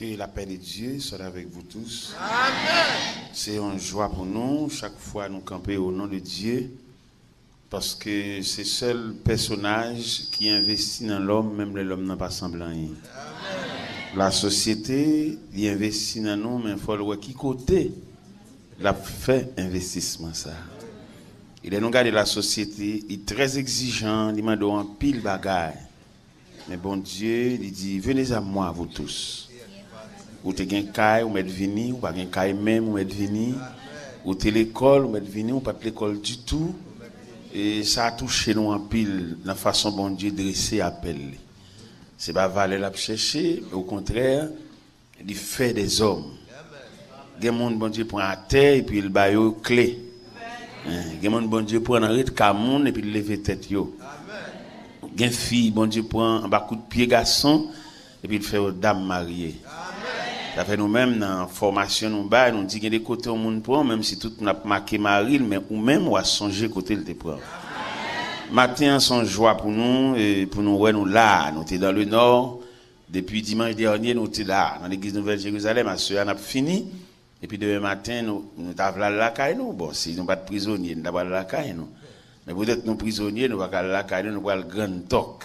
Que la paix de Dieu soit avec vous tous. Amen. C'est une joie pour nous, chaque fois nous camper au nom de Dieu, parce que c'est le seul personnage qui investit dans l'homme, même l'homme n'a pas semblant. La société, il investit dans nous, mais il faut le voir qui côté l'a fait investissement ça. Il est nous regarder la société, il est très exigeant, il demande un pile bagaille. Mais bon Dieu, il dit venez à moi vous tous. Ou te gen kay, ou met vini, ou pas gen kay même, ou met vini. Ou te l'école, ou met vini, ou pas de l'école du tout. Et ça a touché nous en pile, la façon bon Dieu dressé appel. C'est pas valer la chercher, mais au contraire, il fait des hommes. Gen monde bon Dieu prend à terre et puis il ba yo clé. Gen monde bon Dieu prend en rite camoun et puis il lève tête yo. Gen fille bon Dieu prend en bas coup de pied garçon et puis il fait aux dames mariées. Ça fait nous-mêmes dans la formation, nous dit qu'il y a des côtés où on prend, même si tout n'a pas marqué Marie, mais ou même on a songé côté le prend. Matin, son joie pour nous, et pour nous, ouais, nous là, nous sommes dans le nord. Depuis dimanche dernier, nous sommes là, dans l'église Nouvelle-Jérusalem, ma soeur a fini. Et puis demain matin, nous avons la caille, nous. Bon, si nous pas de prisonniers, nous avons la caille, nous. Mais peut-être nous prisonniers, nous avons la caille, nous avons le grand toc.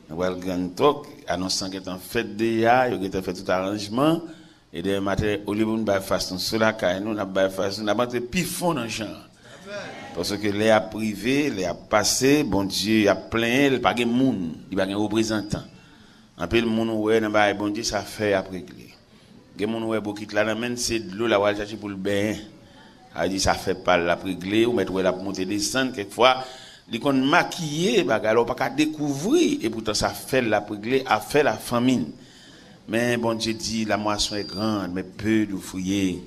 Nous avons le grand toc, annonçant qu'il est en fête déjà, il a fait tout arrangement. Et demain matin, au lieu de nous faire sur la caille, nous avons fait nous avons pifon dans le champ. Parce que les a privé, les a passé, bon Dieu a plein, il n'y a pas de monde, il n'y a pas de représentant. Un peu le monde ouais, bon Dieu ça fait après régler. Les gens ouais beaucoup là même c'est de l'eau là va chercher pour le bain. A dit ça fait pas la régler ou mettre la monter descendre quelquefois, ils qu'on maquiller bagalo pas découvrir et pourtant ça fait la régler, a fait la famine. Mais bon Dieu dit la moisson est grande mais peu d'ouvriers.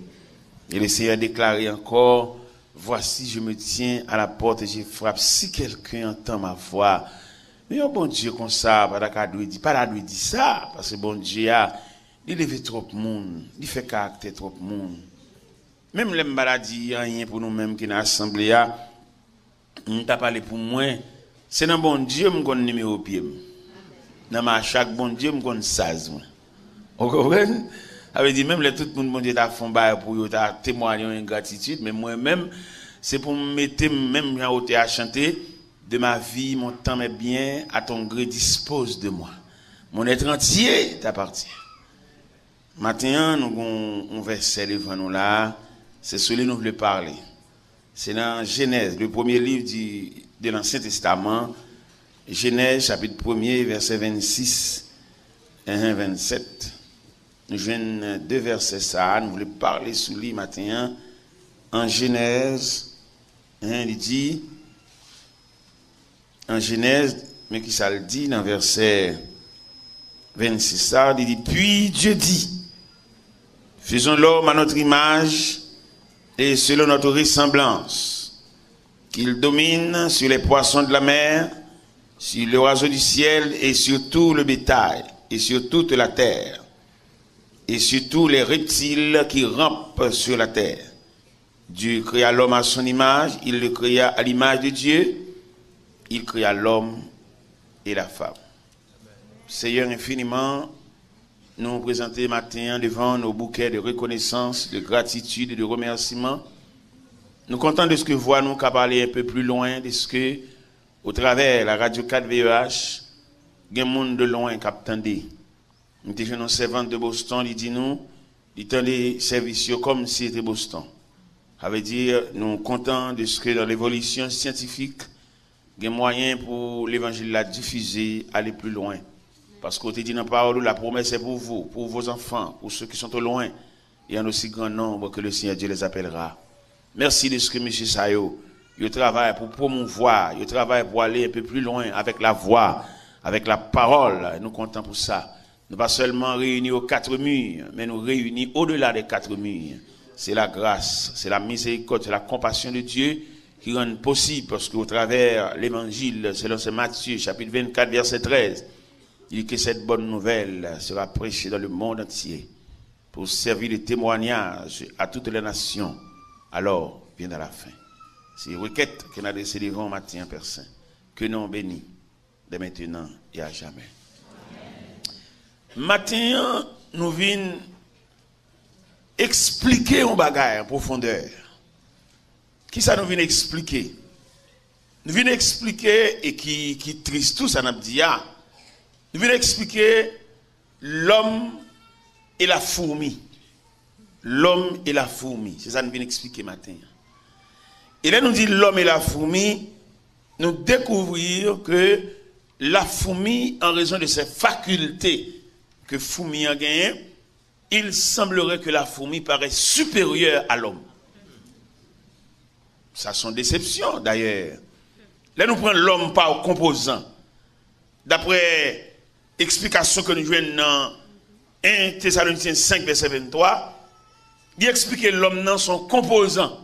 Et le Seigneur déclaré encore voici, je me tiens à la porte et je frappe. Si quelqu'un entend ma voix, mais bon Dieu comme ça, pas la dit ça, parce que bon Dieu il lève trop de monde, il fait caractère trop de monde. Même les maladies, rien pour nous-mêmes qui dans l'assemblée, on t'a parlé pour moi, c'est dans bon Dieu me connaît numéro pied. Dans ma chaque bon Dieu me connaît 16. Vous comprenez? Avait dit même tout le monde bon Dieu t'a fait bail pour yo t'a témoigner une gratitude mais moi-même c'est pour me mettre même en haute à chanter de ma vie mon temps mes biens à ton gré dispose de moi. Mon être entier t'appartient. Maintenant nous avons un verset devant nous là, c'est celui nous voulons parler. C'est dans Genèse, le premier livre de l'Ancien Testament, Genèse chapitre 1er verset 26 et 27. Nous jouons deux versets ça, nous voulons parler sous lui matin. En Genèse, il dit, en Genèse, mais qui ça le dit dans verset 26, ça, il dit, puis Dieu dit, faisons l'homme à notre image et selon notre ressemblance, qu'il domine sur les poissons de la mer, sur les oiseaux du ciel et sur tout le bétail et sur toute la terre. Et surtout les reptiles qui rampent sur la terre. Dieu créa l'homme à son image, il le créa à l'image de Dieu, il créa l'homme et la femme. Seigneur infiniment, nous nous présentons matin devant nos bouquets de reconnaissance, de gratitude et de remerciement. Nous comptons de ce que voix nous qu'à parler un peu plus loin, de ce que, au travers la radio 4 VEH, il y a un monde de loin qui attendait. Nous étions un servant de Boston, il dit nous, il tendait services comme si c'était Boston. Ça veut dire, nous comptons de ce que dans l'évolution scientifique, il y a moyen pour l'évangile la diffuser, aller plus loin. Parce qu'on te dit dans la parole, la promesse est pour vous, pour vos enfants, pour ceux qui sont au loin. Il y a un aussi grand nombre que le Seigneur Dieu les appellera. Merci de ce que M. Sayo, il travaille pour promouvoir, il travaille pour aller un peu plus loin avec la voix, avec la parole. Nous comptons pour ça. Nous pas seulement réunis aux quatre murs, mais nous réunis au-delà des quatre murs. C'est la grâce, c'est la miséricorde, c'est la compassion de Dieu qui rend possible, parce qu'au travers l'évangile, selon ce Matthieu, chapitre 24, verset 13, il dit que cette bonne nouvelle sera prêchée dans le monde entier pour servir de témoignage à toutes les nations. Alors, viendra la fin. C'est une requête qu'on a adressée devant matin, Père Saint, que nous bénit de maintenant et à jamais. Matin, nous venons expliquer un bagage en profondeur. Qui ça nous vient expliquer? Nous venons expliquer, et qui triste tout ça n'a dit, nous venons expliquer l'homme et la fourmi. L'homme et la fourmi. C'est ça que nous venons expliquer matin. Et là, nous dit l'homme et la fourmi, nous découvrir que la fourmi, en raison de ses facultés que fourmi a gagné, il semblerait que la fourmi paraît supérieure à l'homme. Ça, c'est une déception d'ailleurs. Là, nous prenons l'homme par composant. D'après l'explication que nous jouons dans 1 Thessaloniciens 5, verset 23, il explique l'homme dans son composant.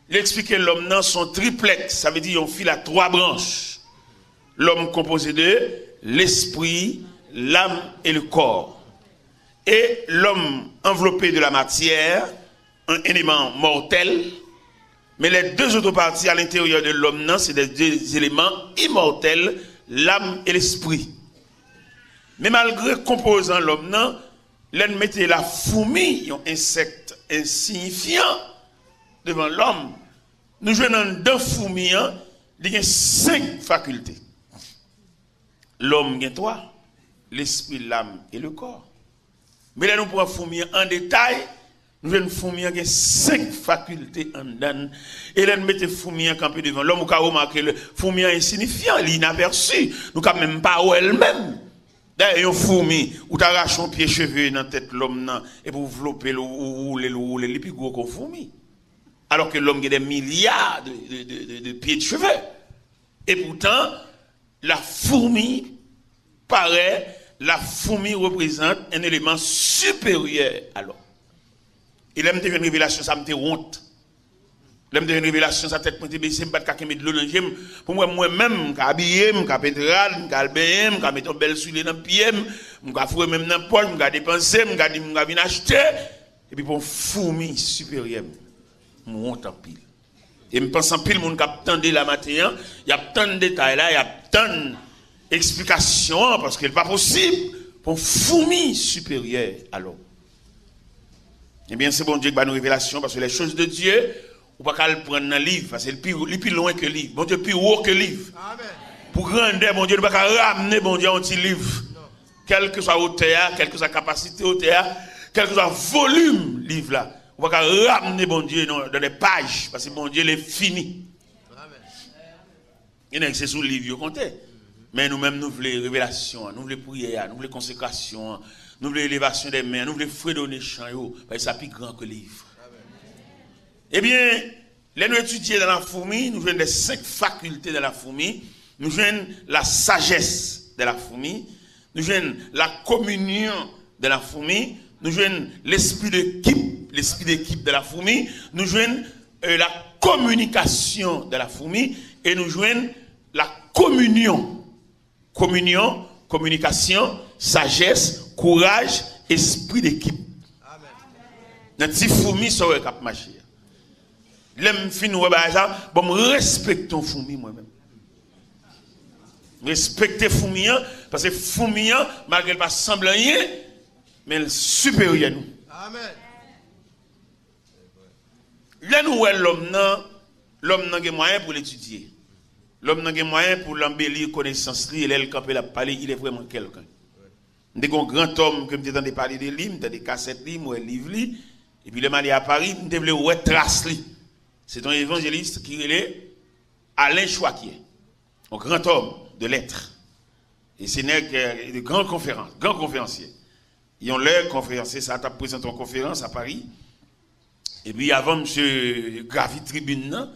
Il explique l'homme dans son triplex. Ça veut dire qu'on file à 3 branches. L'homme composé de l'esprit, l'âme et le corps. Et l'homme enveloppé de la matière, un élément mortel. Mais les 2 autres parties à l'intérieur de l'homme, c'est des 2 éléments immortels, l'âme et l'esprit. Mais malgré composant l'homme, l'on mettait la fourmi, un insecte insignifiant, devant l'homme. Nous jouons dans 2 fourmis, il y a 5 facultés. L'homme a 3, l'esprit, l'âme et le corps. Mais là, nous prenons fourmi en détail. Nous avons fourmi qui a 5 facultés en dedans. Et là, nous mettons fourmi en campé devant l'homme. Nous avons remarqué le fourmi insignifiant, l'inaperçu. Nous n'avons même pas où elle-même. D'ailleurs, une fourmi, où tu arraches un pied cheveux dans la tête de l'homme, et pour envelopper le rouler, les plus gros qu'on fourmi. Alors que l'homme a des milliards de pieds de cheveux. Et pourtant, la fourmi représente un élément supérieur à l'homme. Et là, je une révélation, ça me fait honte. Là, je une révélation, ça tête pointée baissée, je ne peux pas mettre de l'eau dans le gym. Pour moi-même, je habiller, je pétral, je baigner, je mettre une belle soulier dans le pied, je fouer même dans la poche, je dépenser, je venir acheter. Et puis pour fourmi supérieure, je honte en pile. Et je pense en pile, le monde qui attendait la matin, il y a tant de détails là, il y a tant d'explications, parce que ce n'est pas possible pour fourmi supérieure à l'homme. Eh bien, c'est bon Dieu qui va nous révélation, parce que les choses de Dieu, on ne peut pas le prendre dans le livre, parce que c'est plus loin que le livre. Bon Dieu, plus haut que le livre. Amen. Pour grandir, bon Dieu, ne peut pas ramener bon Dieu un petit livre. Non. Quelle que soit la hauteur, quelle que soit la capacité hauteur, quel que soit le volume livre là. On ne peut pas ramener bon Dieu dans des pages, parce que bon Dieu, il est fini. Amen. Il y a que c'est sous le livre, vous comptez. Mais nous-mêmes, nous voulons révélation, nous voulons prière, nous voulons consécration. Nous voulons l'élévation des mains, nous voulons fredonner chant, parce que ça plus grand que le livre. Eh bien, là nous étudions dans la fourmi, nous jouons les 5 facultés de la fourmi, nous jouons la sagesse de la fourmi, nous jouons la communion de la fourmi, nous jouons l'esprit d'équipe de la fourmi, nous jouons la communication de la fourmi, et nous jouons la communion, communication, sagesse, courage, esprit d'équipe. Notre petit fourmi saurait cap marcher. L'aime fin nous ça, bon respectons fourmi moi-même. Respectez fourmi parce que fourmi malgré pas semble rien, mais elle supérieur à nous. Amen. Là nous l'homme n'a pas moyen pour l'étudier. L'homme n'a pas moyen pour l'embellir connaissance li, il camper la parler, il est vraiment quelqu'un. Des grand homme que me t'entendais parler de lui, des cassettes li, moi livre li, et puis le mal à Paris, me devait ouais trace li. C'est un évangéliste qui est Alain Chouaquier, un grand homme de lettres. Et c'est de grands conférenciers. Ils ont l'air conférencier, ça a présenté une conférence à Paris. Et puis avant M. Gravi Tribune,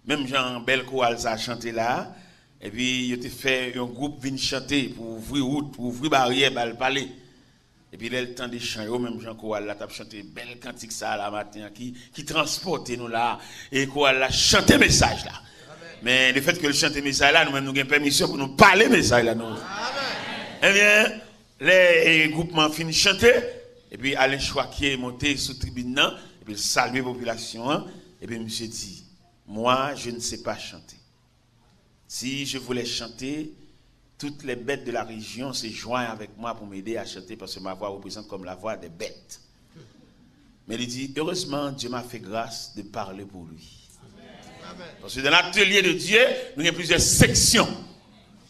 même Jean Belcoal ça a chanté là. Et puis il a fait un groupe vient chanter pour ouvrir route, pour ouvrir barrière, pour parler. Et puis il a le temps de chanter, même Jean Coal là, a chanté belle cantique ça la matin qui transporte nous là et Coal là chanter message là. Amen. Mais le fait que le chanter message là, nous-mêmes nous avons permission pour nous parler message là nous. Amen. Eh bien, les groupements finissent chanter et puis Alain Chouaquier est monté sous tribune là, et puis il salue la population et puis monsieur dit moi je ne sais pas chanter. Si je voulais chanter, toutes les bêtes de la région se joignent avec moi pour m'aider à chanter parce que ma voix représente comme la voix des bêtes. Mais il dit, heureusement, Dieu m'a fait grâce de parler pour lui. Amen. Parce que dans l'atelier de Dieu, nous avons plusieurs sections.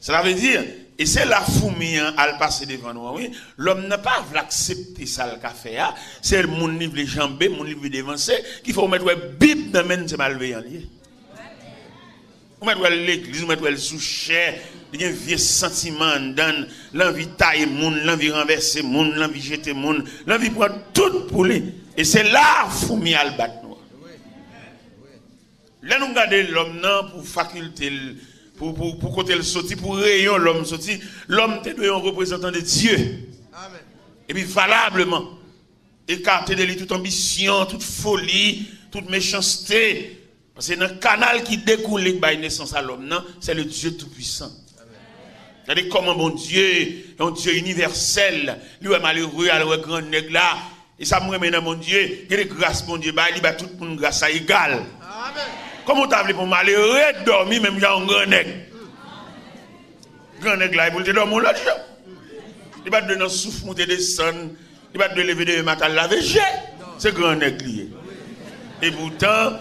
Cela veut dire, et c'est la fourmi à le passer devant nous. Oui? L'homme n'a pas voulu accepter ça le café. C'est mon livre les jambes, mon livre dévancé, qu'il faut mettre la Bible dans le même, c'est malveillant. Vous mettez l'église, vous mettez le sous-cher, il y a un vieux sentiment dans l'envie de tailler moun, l'envie de renverser moun, l'envie de jeter moun, l'envie de prendre tout pour lui. Et c'est là fourmi à le battre nous. Là nous regardons l'homme pour faculté, pour côté le sorti, pour rayon l'homme sorti, l'homme est un représentant de Dieu. Amen. Et puis valablement, écarter de lui toute ambition, toute folie, toute méchanceté. Parce que dans le canal qui découle de la naissance à l'homme, c'est le Dieu Tout-Puissant. C'est-à-dire comment mon Dieu, un Dieu universel, lui est malheureux, alors est grand nègre là, et ça me remet dans mon Dieu, il y a des grâces, mon Dieu, il bat tout le monde grâce à égal. Comment tu as appelé pour malheureux dormir, même il y a un grand nègre. Grand nègre là, il peut te dormir là, il va te donner un souffle, monter descendre, il va te lever de matin, laver, c'est grand nègre lié. Et pourtant,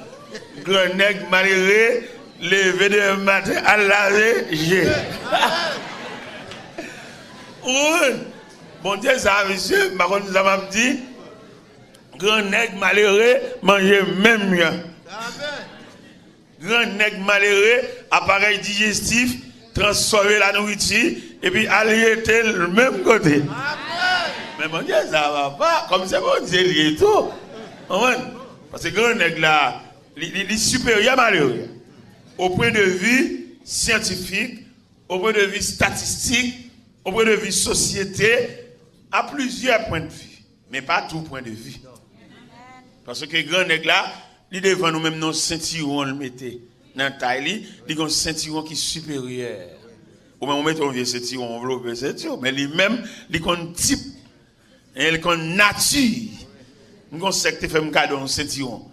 grand nègre malheureux, levé de matin à laver, bon Dieu, ça, monsieur, Maron nous a dit, grand nègre malheureux, manger même mieux. Grand nègre malheureux, appareil digestif, transformer la nourriture, et puis aller le même côté. Mais mon Dieu, ça va pas, comme c'est bon Dieu, il est tout. Parce que grand nègre là, il est supérieur malheureux. Au point de vue scientifique, au point de vue statistique, au point de vue société, à plusieurs points de vue. Mais pas tout point de vue. Parce que grand nègre là, il devant nous-mêmes nos ceinturons le mettait dans la taille, il a un ceinturon qui est supérieur. Au même moment on vient ceinturon, on veut ceinturon, mais lui-même, il a un type, il a une nature. Nous avons secte fait un cadeau un ceinturon.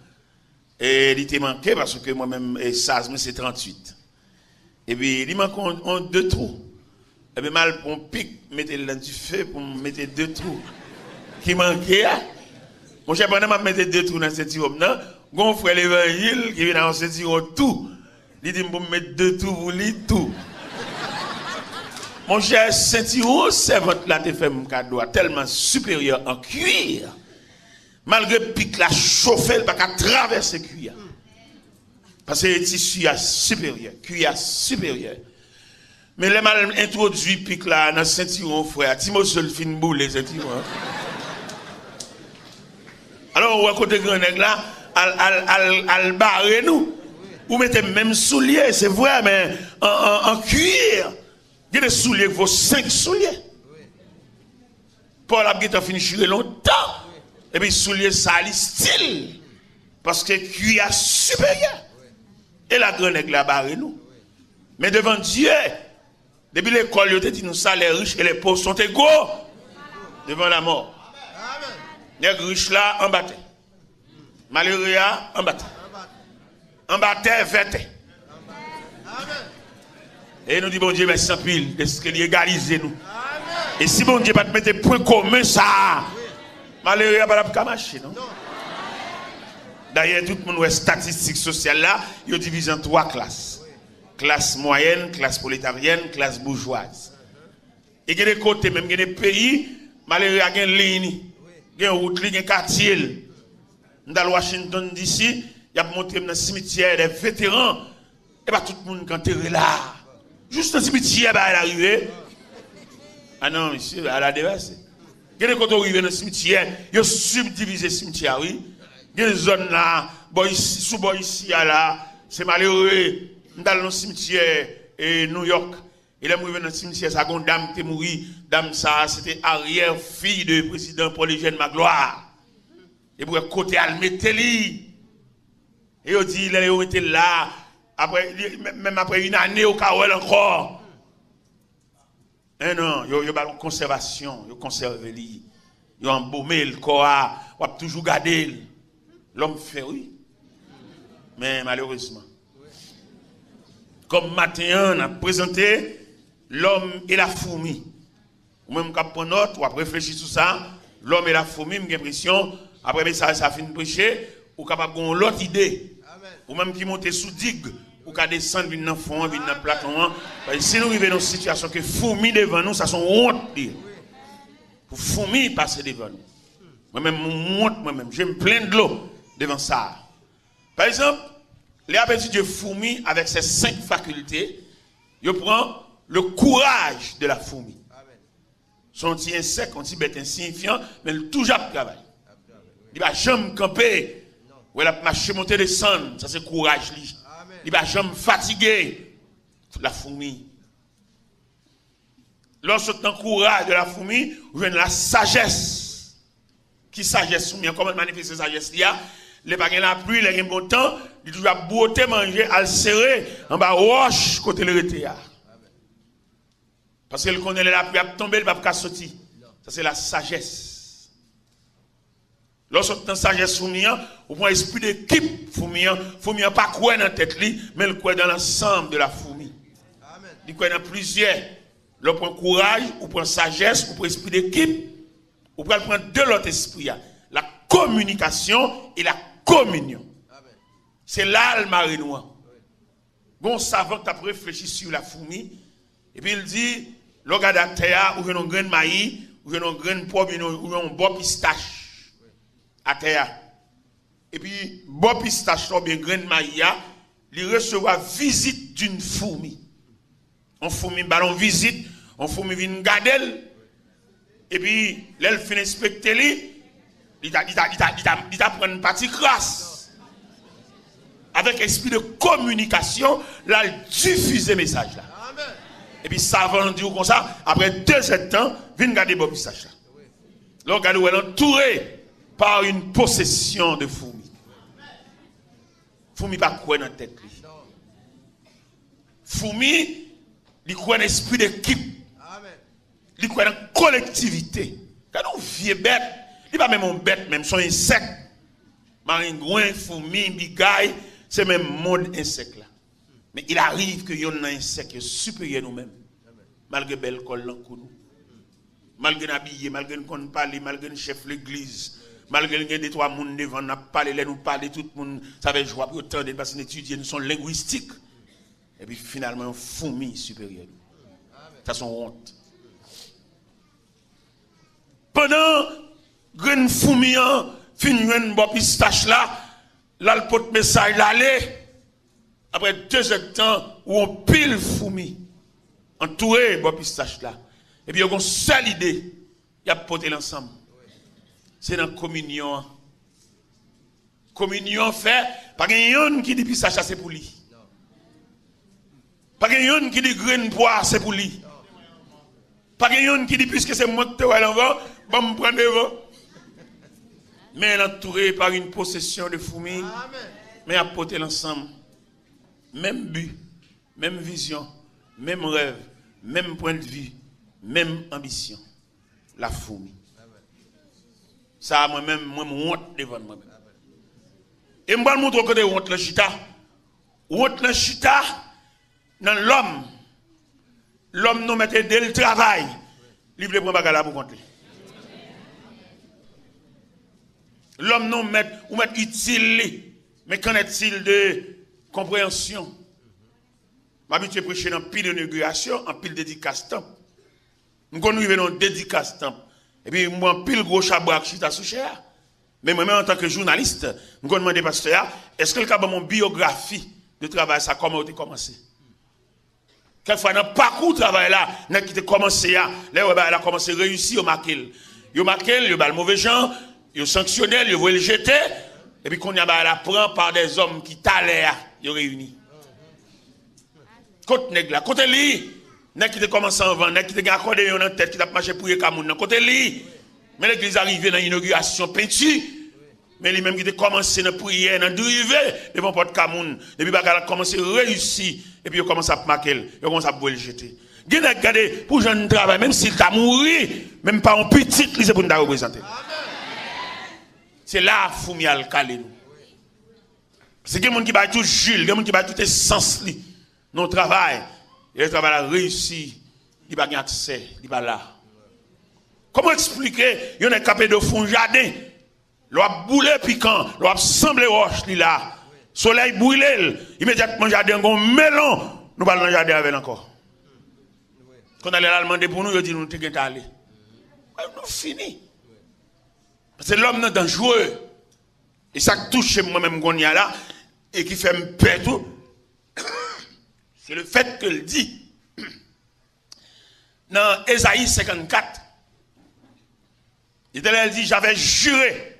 Et il était manqué parce que moi-même, c'est 38. Et puis, il manque deux trous. Et bien, mal, on pique, mettez-le dans du feu pour mettre deux trous. Qui manquait, mon cher, pendant que je mettais deux trous dans ce ceinturon, mon frère l'évangile qui vient dans ce ceinturon tout. Il dit, pour mettre deux trous, vous lire tout. Mon cher, ceinturon, c'est votre là, te fait un cadeau tellement supérieur en cuir. Malgré pique la chauffer, il va pas traverser le cuir. Parce que le tissu est supérieur, le cuir est supérieur. Mais les mal introduit pique là dans le ceinturon, frère. Timothée le fin boule, les ceinturons. Alors, on va côté grand nègre là, al barrer nous. Vous mettez même souliers, c'est vrai, mais en cuir. Il y a des souliers, vos 5 souliers. Paul a fini de longtemps. Et puis, souliers sali style. Parce que cuir supérieur. Et la grande nègre la barre nous. Mais devant Dieu, depuis l'école, il a dit nous ça, les riches et les pauvres sont égaux devant la mort. Les riches là, en bataille. Malheureux là, en bataille. En bataille, vêté. Et nous disons, bon Dieu, merci en pile, de ce qu'il égalise nous. Et si bon Dieu va te mettre point commun, ça. Malheureux, il n'y a pas de marcher, non? D'ailleurs, tout le monde est statistique sociale là, il est divisé en 3 classes. Classe moyenne, classe prolétarienne, classe bourgeoise. Et il y a des côtés, même il y a des pays, malheureux, il y a une ligne, il y a une route, il y a un quartier. Dans Washington DC, il y a montré dans le cimetière des vétérans, et bien tout le monde est enterré là. Juste dans le cimetière, elle est arrivée. Ah non, monsieur, elle a dépassé. Il y a des côtés où il y a dans le cimetière, il y a subdivisé le cimetière, oui. Il y a des zones là, sous ici, là, c'est malheureux. Dans le cimetière et New York, il est mort dans le cimetière, ça a une dame qui est morte. Dame ça, c'était arrière-fille du président Paul-Eugène Magloire. Et pour côté, elle mettait lui. Et il dit, il était là, après, même après une année au Kawel encore. Et non, il y a une conservation, il y a conservé lui. Il y a embaumé le corps, il a toujours gardé. L'homme fait oui. Mais malheureusement, comme matin, on a présenté l'homme et la fourmi. Ou même quand prendre note, ou après réfléchir sur ça, l'homme et la fourmi, j'ai l'impression, après ça finit de prêcher, ou capable d'avoir l'autre idée. Ou même qui monte sous digue, ou qui descend dans le fond, dans le platon. Si nous vivons dans une situation que fourmi devant nous, ça sont honte. Pour fourmi passer devant nous. Moi-même, moi-même, je me plains de l'eau devant ça. Par exemple, les appétits de fourmi avec ses 5 facultés, il prend le courage de la fourmi. Son petit insecte, son petit bête insignifiant, mais il toujours travaille. Il va jamais camper. Ou elle a marché, monter, descendre. Ça, c'est courage. Il va jamais fatiguer la fourmi. Lorsque tu as le courage de la fourmi, vous avez la sagesse. Qui sagesse fourmi? Comment manifester cette sagesse? Les bagage la pluie, les bon temps, il doit beauté manger, à serrer en bas roche côté le rete. Parce qu'il connaît la pluie, il tomber, il va pas sortir. Ça, c'est la sagesse. Lorsque tu as sagesse fourmillant, ou prend esprit d'équipe fourmillant pas quoi dans la tête, mais le quoi dans l'ensemble de la fourmi. Il croit dans plusieurs. L'on prend courage, ou prend sagesse, ou prend esprit d'équipe, ou prend deux autres esprits. La communication et la communion. C'est là le marée noir. Bon savant qui a réfléchi sur la fourmi, et puis il dit, le gars de terre, ou un grain de maïs, ou un grain de pomme, ou un bon pistache. À terre. Et puis, bon pistache, ou bien grain de maïs, il recevra visite d'une fourmi. On fourmi ballon visite, on fourmi vient garder. Et puis, l'elle finit inspecter, il t'a pris une partie crasse. Avec esprit de communication, là, il diffuse le message là. Et puis, ça va dire comme ça, après 2 ans, vient garder bon pistache là. Là, regardez où elle est entourée par une possession de fourmis. Fourmi pas quoi dans la tête. Fourmi, il croit dans l'esprit d'équipe. Il croit dans la collectivité. Quand on vient bête, il pas même un bête, même son insecte. Maringouin, fourmi, bigaille, c'est même monde insecte là. Mais il arrive que y a un insecte supérieur à nous-mêmes. Malgré belle colle dans nous. Malgré habillé, malgré qu'on parle, malgré le chef de l'église. Malgré que des 3 personnes devant nous parlent, nous parlent, tout le monde, ça va jouer pour autant de parce que nous étudions, nous sommes linguistiques. Et puis finalement, fourmi supérieur. Ça sont honte. Pendant que une fourmi finit une bonne pistache là, là le porte message l'aller. Après 2 temps, où on pile fourmi, entouré bonne pistache là. Et puis il y a une seule idée, il y a porté l'ensemble. C'est dans la communion. Communion fait, pas quelqu'un qui dit pistache c'est pour lui. Pas quelqu'un qui dit grain poire c'est pour lui. Pas quelqu'un qui dit puisque c'est moi qui te vois l'envers, va me prendre devant. Mais entouré par une possession de fourmis, mais apporter l'ensemble. Même but, même vision, même rêve, même point de vue, même ambition. La fourmi. Ça, moi-même, moi, honte devant moi-même. Et je vais montrer que honte le chita. Honte le chita dans l'homme. L'homme nous mettait dès le travail. Il veut prendre bagala pour compter. L'homme nous met utile. Mais qu'en est-il de compréhension? M'habitué à prêcher dans pile d'inauguration, en pile dédicace temps. Nous connaissons dans dédicace temps. Et puis, moi, pile gros chabrak chita sous cher. Mais moi-même, en tant que journaliste, je me demande, pasteur, est-ce que le cas de mon biographie de travail, ça comment a commencé? Quelquefois, dans le parcours de travail là, qui a commencé, là, elle a commencé à réussir, il a marqué, il a le mauvais gens, il a sanctionné, il a le jeter, et puis qu'on a apprend par des hommes qui t'allaient, ils ont réuni. Côté nègre là, côté lui. N'est qui te commencé à vendre, n'est qui te accordé en tête, qui t'a marché pour y Cameroun, côté lui. Mais l'église arrivée dans l'inauguration peinture, mais lui-même qui te commencé dans prière, dans driver devant porte Cameroun, depuis qu'il a commencé à réussir, et puis il commence à marquer, il commence à le jeter. Regardez, pour jeune travail, même s'il t'a mouru, même pas un petit, c'est pour nous représenter. C'est là, Foumial calé nous. C'est quelqu'un qui va tout Jules, quelqu'un qui va tout essence, non travail. Et le travail a réussi il n'a pas accès, il n'est pas là. Comment expliquer, il y a un capé de fond jardin, l'on boule piquant, l'on semble roche, là. Soleil brûlé, immédiatement jardin, on melon, nous parlons dans le jardin avec encore. Quand on allait la demander pour nous, il dit nous sommes allés. Nous fini. Parce que l'homme est dangereux. Et ça touche moi-même là, et qui fait me peur tout, c'est le fait qu'il dit, dans Ésaïe 54, l'Éternel dit, j'avais juré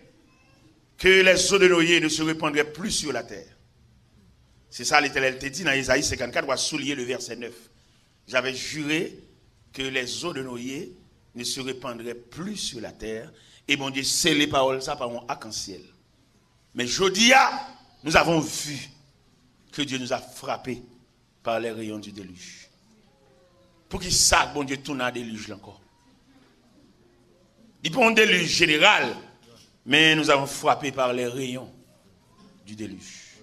que les eaux de Noé ne se répandraient plus sur la terre. C'est ça l'Éternel te dit dans Ésaïe 54, on va souligner le verset 9. J'avais juré que les eaux de Noé ne se répandraient plus sur la terre. Et bon Dieu, c'est les paroles ça par un arc-en-ciel. Mais Jodia, nous avons vu que Dieu nous a frappés par les rayons du déluge. Pour qu'il sache, bon Dieu, tourne à déluge là encore. Il n'y a pas un déluge général, mais nous avons frappé par les rayons du déluge.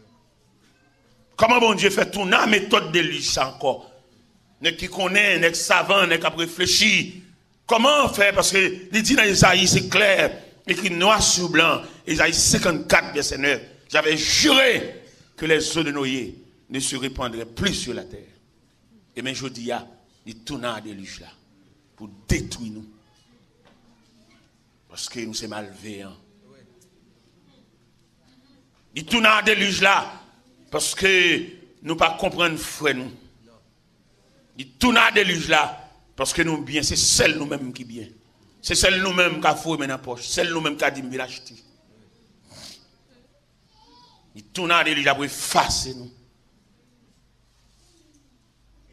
Comment bon Dieu fait tourner la méthode déluge ça encore? N'est qui connaît, n'est savant, n'est qu'à réfléchir. Comment faire? Parce que il dit dans Isaïe, c'est clair, écrit noir sur blanc, Isaïe 54, verset 9. J'avais juré que les eaux de Noé ne se répandraient plus sur la terre. Et bien, je dis, il tourne à déluge là, pour détruire nous. Parce que nous sommes malveillants. Il tourne à déluge là, parce que nous ne pas comprendre frère nous. Il tourne à déluge là, parce que nous bien, c'est celle nous-mêmes qui bien. C'est celle nous-mêmes qui a fouillé dans la poche. Celle nous-mêmes qui a dit, l'acheter. Il tourne à déluge là pour effacer nous.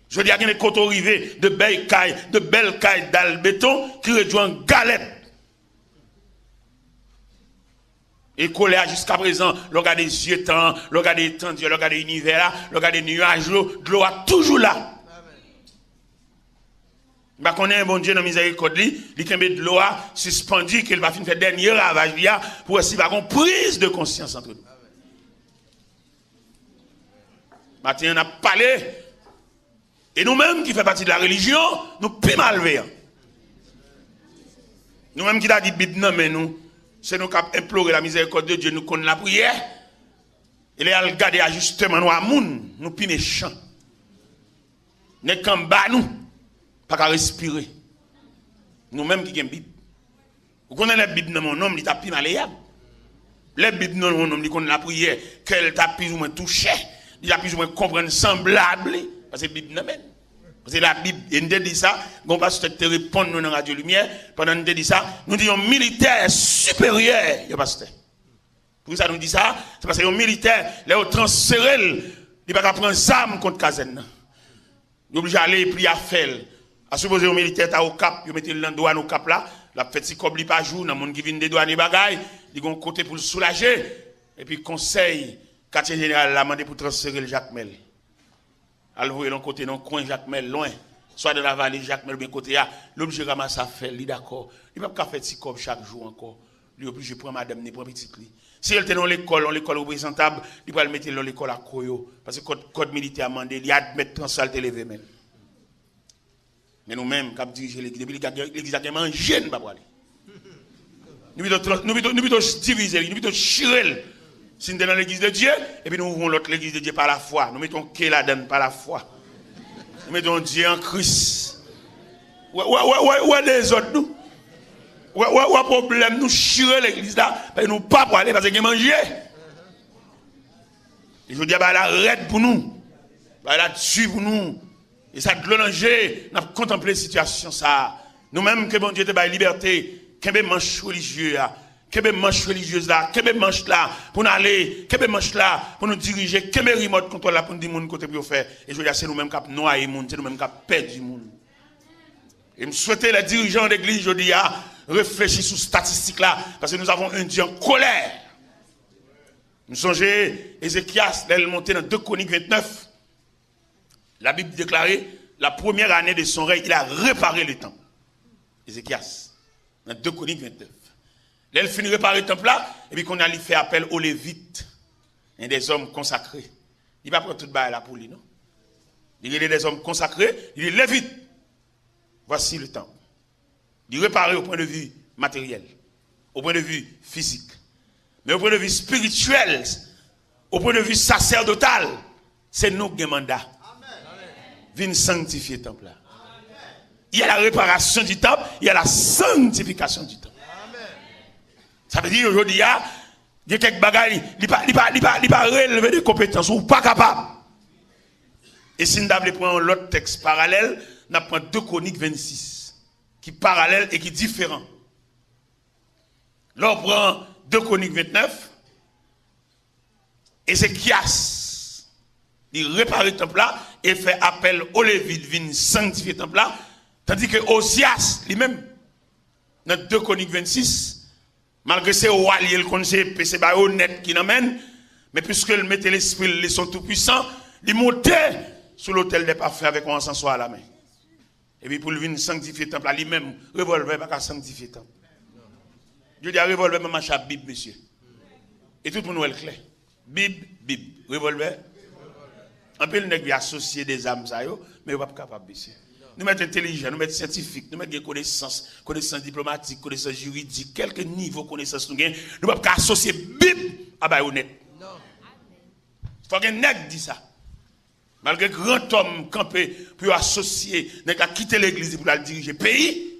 Je dis à des côtes arrivées de belles cailles d'albéton qui rejoignent galette. Et collé jusqu'à présent, le regard des yeux temps, le regard des temps, le regard des univers là, le regard des nuages, de l'eau est toujours là. Bah qu'on est un bon Dieu dans miséricorde il kembe de l'eau suspendu qu'il va faire dernier ravage pour essayer d'avoir une prise de conscience entre nous. Maintenant on a parlé et nous-mêmes qui fait partie de la religion, nous plus malveillants. Nous-mêmes qui a dit Bible non mais nous c'est nous qui implorer la miséricorde de Dieu, nous connaissons la prière. Et les regarder ajustement nous à moun, nous plus méchants. N'est qu'en bas nous. Pas qu'à respirer. Nous-mêmes qui avons une Bible. Vous connaissez la Bible dans mon nom, il t'a plus malléable. La Bible dans mon nom, il connaît la prière, qu'elle t'a plus ou moins touché, il a plus ou moins comprendre semblable. Parce que la Bible n'amène. Parce que la Bible, il nous dit ça, on va se répondre dans la radio lumière, pendant nous dit ça, nous disons militaire supérieur, il pasteur. Pour ça nous dit ça, c'est parce que les militaires, les transférés, ils ne peuvent pas prendre ça contre Kazen. Ils sont obligés d'aller et prier à faire. À supposer aux militaires au cap, ils mettent le douane au cap là, la fête si comme pas jour, dans le monde qui vient des douanes et bagailles, ils ont côté pour le soulager. Et puis conseil, quartier général l'a demandé pour transférer le Jacques Mel. Alors vous voyez l'un côté dans le coin Jacques Mel loin, soit dans la vallée Jacques Mel bien côté là, l'obligé ramasse à faire, il d'accord. Il va pas faire si comme chaque jour encore. Il est obligé de prendre madame, ne prend petit li. Si elle était dans l'école représentable, il va le mettre dans l'école à Koyo parce que le code militaire a demandé, il admet transal levé même. Mais nous-mêmes, quand dirigeons l'église, l'église a mangé, nous ne pas aller. Nous devons diviser, nous devons chirer. Si nous sommes dans l'église de Dieu, et puis nous ouvrons l'autre l'église de Dieu par la foi. Nous mettons qui là-dedans par la foi. Nous mettons Dieu en Christ. Où est les autres nous? Où est le problème? Nous chirer l'église là, nous ne pas pour aller parce que nous manger. Et je dis, elle arrête pour nous. Elle a tué pour nous. Et ça de l'enjeu, nous avons contemplé la situation ça. Nous-mêmes, que bon Dieu te baille liberté, qu'est-ce manche religieuse là, qu'est-ce manche religieuse là, qu'est-ce manche là pour nous aller, qu'est-ce manche là pour nous diriger, qu'est-ce remote contrôle là pour nous dire mon côté pour faire. Et je dis c'est nous-mêmes qui noyer monde, c'est nous-mêmes qui perdre du monde. Et me souhaiter les dirigeants de l'église, je dis réfléchir sur statistiques là parce que nous avons un Dieu en colère. Nous songez Ézéchias, elle est monté dans 2 Chroniques 29. La Bible déclarait, la première année de son règne, il a réparé le temple. Ézéchias, dans 2 Chroniques 29. Là, il finit de réparer le temple là, et puis qu'on a fait appel aux Lévites, et des hommes consacrés. Il ne va pas prendre tout le bail là pour lui, non? Il y a des hommes consacrés, il dit Lévites. voici le temple. Il réparer au point de vue matériel, au point de vue physique, mais au point de vue spirituel, au point de vue sacerdotal, c'est nous qui avons mandat. Viens sanctifier le temple là. Il y a la réparation du temple, il y a la sanctification du temple. Ça veut dire aujourd'hui, il y a quelques bagailles, il ne pas relever des compétences, ou pas capable. Et si nous avons prendre l'autre texte parallèle, nous prenons 2 Chroniques 26, qui est parallèle et qui est différent. Là, on prend 2 Chroniques 29, Ézéchias, il répare le temple là, et fait appel aux Lévites, viennent sanctifier le temple là, tandis que Osias, lui-même, dans 2 Chroniques 26, malgré ses rois, il connaissait, c'est pas honnête qui n'amène, mais puisque il mettait l'esprit, ils sont tout puissants, il montait sur l'autel des parfums avec un encensoir à la main. Et puis pour lui sanctifier le temple, là, lui-même, revolver, pas sanctifier le temple. Je dis à revolver, même à Bible, monsieur. Et tout le monde est clair. Bible, revolver. Un peu le nègre associé des âmes, ça, mais on n'est pas capable, monsieur. Nous mettons intelligents, nous mettons scientifiques, nous mettons connaissances diplomatiques, connaissances juridiques, quelques niveaux de connaissances nous gagnons. Nous ne pouvons pas associer Bible à baïonnette. Il faut qu'un nègre dise ça. Malgré grand homme campé pour associer, n'a qu'à quitter l'église pour la diriger pays,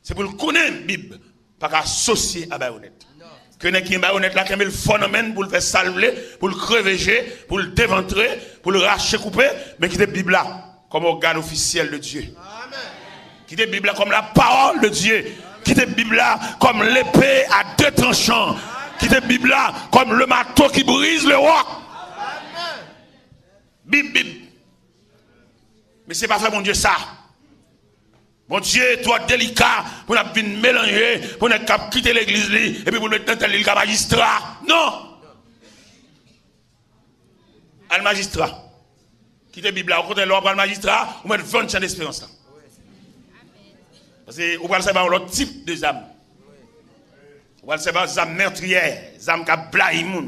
c'est pour le connaître Bible, pas qu'à associer à baïonnette. Que n'est qu'un baïonnette là qui met le phénomène pour le faire salver, pour le crever, pour le déventrer, pour le racher, couper, mais qui est Bible là comme organe officiel de Dieu. Qui est Bible là comme la parole de Dieu. Qui est Bible là comme l'épée à 2 tranchants. Qui est Bible là comme le marteau qui brise le roc. Bible. Mais c'est pas fait, mon Dieu, ça. Mon Dieu, toi, délicat, pour ne pas mélanger, pour ne pas quitter l'église, et puis pour mettre dans le magistrat. Non. Al magistrat. Quitter la Bible, au contraire, l'on prend le magistrat, on met 20 ans d'espérance là. Parce que on va savoir l'autre type de âme. On va savoir des âmes meurtrières, des âmes qui blaguent les gens.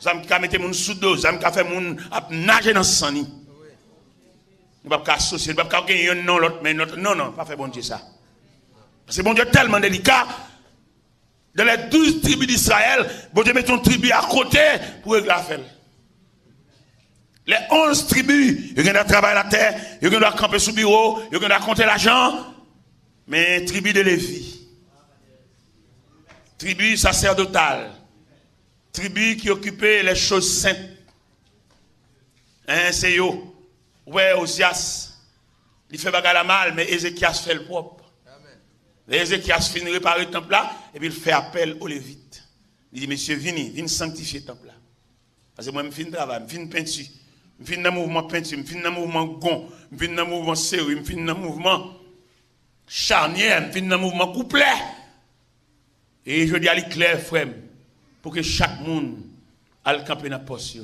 Zam qui a mis moun sous dos, zam qui a fait moun nager dans le sang. Nous ne pouvons pas associer, nous ne pouvons pas gagner un nom l'autre, mais non, pas faire bon Dieu ça. Parce que bon Dieu est tellement délicat. Dans les 12 tribus d'Israël, bon Dieu met ton tribu à côté pour régler l'affaire. Les 11 tribus, ils ont travailler la terre, ils ont camper sous bureau, ils ont compter l'argent. Mais tribu de Lévi, tribu sacerdotale, tribu qui occupait les choses saintes. Hein, c'est yo. Ouais, Osias, il fait bagarre mal, mais Ézéchias fait le propre. Ézéchias finit réparer le temple là, et puis il fait appel aux Lévites. Il dit, monsieur, venez sanctifier le temple là. Parce que moi, je finis travail, je finis peinture, je finis dans le mouvement peinture, je finis dans le mouvement gon, je finis dans le mouvement série, je finis dans le mouvement charnière, je finis dans le mouvement couplet. Et je dis à l'éclair, frère, pour que chaque monde aille camper dans le poste.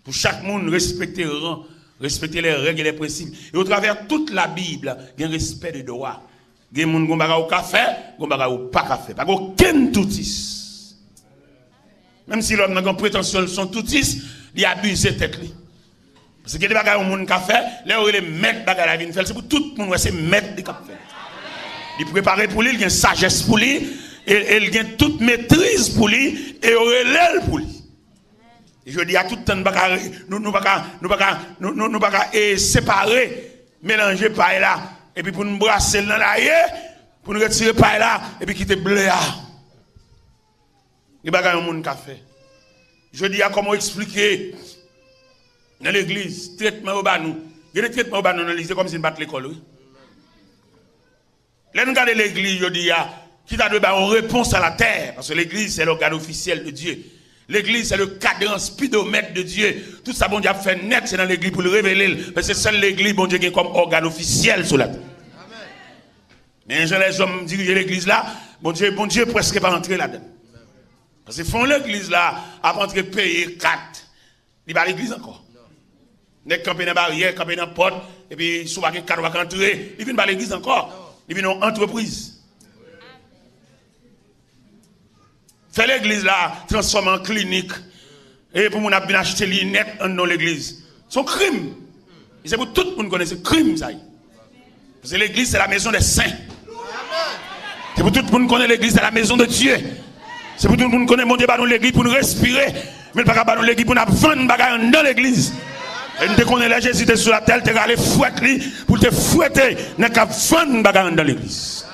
Pour chaque monde respecter le rang, respecter les règles et les principes. Et au travers toute la Bible, il y a un respect de droit. Il y a des gens qui ont au café, qui ont pas café. Pas aucun toutis. Même si l'homme n'a pas prétention de son toutis, il abuse de tête. Parce que les gens qui ont un café, les maîtres de la vie, c'est pour tout le monde, c'est maître de café. Il prépare pour lui, il y a une sagesse pour lui, et il y a toute maîtrise pour lui, et il relève pour lui. Et je dis à tout le temps, nous ne pouvons pas séparer, mélanger par là, et puis pour nous brasser dans l'arrière, pour nous retirer par là, et puis quitter blé. Il n'y a pas de monde café. Je dis à comment expliquer dans l'église, traitement au banou. Il y a des traitements au banou dans l'église, comme si nous battons l'école. Là, nous regardons l'église, je dis, qui a de réponse à la terre, parce que l'église, c'est l'organe officiel de Dieu. L'église, c'est le cadran speedomètre de Dieu. Tout ça, bon Dieu a fait net, c'est dans l'église pour le révéler. Parce que c'est seule l'église, bon Dieu, qui est comme organe officiel sur la terre. Mais les hommes dirigent l'église là, bon Dieu presque pas entrer là-dedans. Parce qu'ils font l'église là, avant de payer 4. Il n'y a pas l'église encore. Ils sont campés dans la barrière, campés dans la porte, et puis souvent 4 va entrer. Ils ne viennent pas l'église encore. Ils viennent en entreprise. Fait l'église là, transforme en clinique. Et pour nous bien acheter les lunettes dans l'église. C'est un crime. C'est pour tout le monde connaît ce crime ça. Parce que l'église, c'est la maison des saints. C'est pour tout le monde connaît l'église, c'est la maison de Dieu. C'est pour tout le monde connaît mon Dieu, dans l'église pour nous respirer. Mais pas dans l'église pour nous vendre bagaille dans l'église. Et dès qu'on est là, Jésus était sur la terre, tu allé fouetter pour te fouetter. N'est qu'à vendre bagaille dans l'église.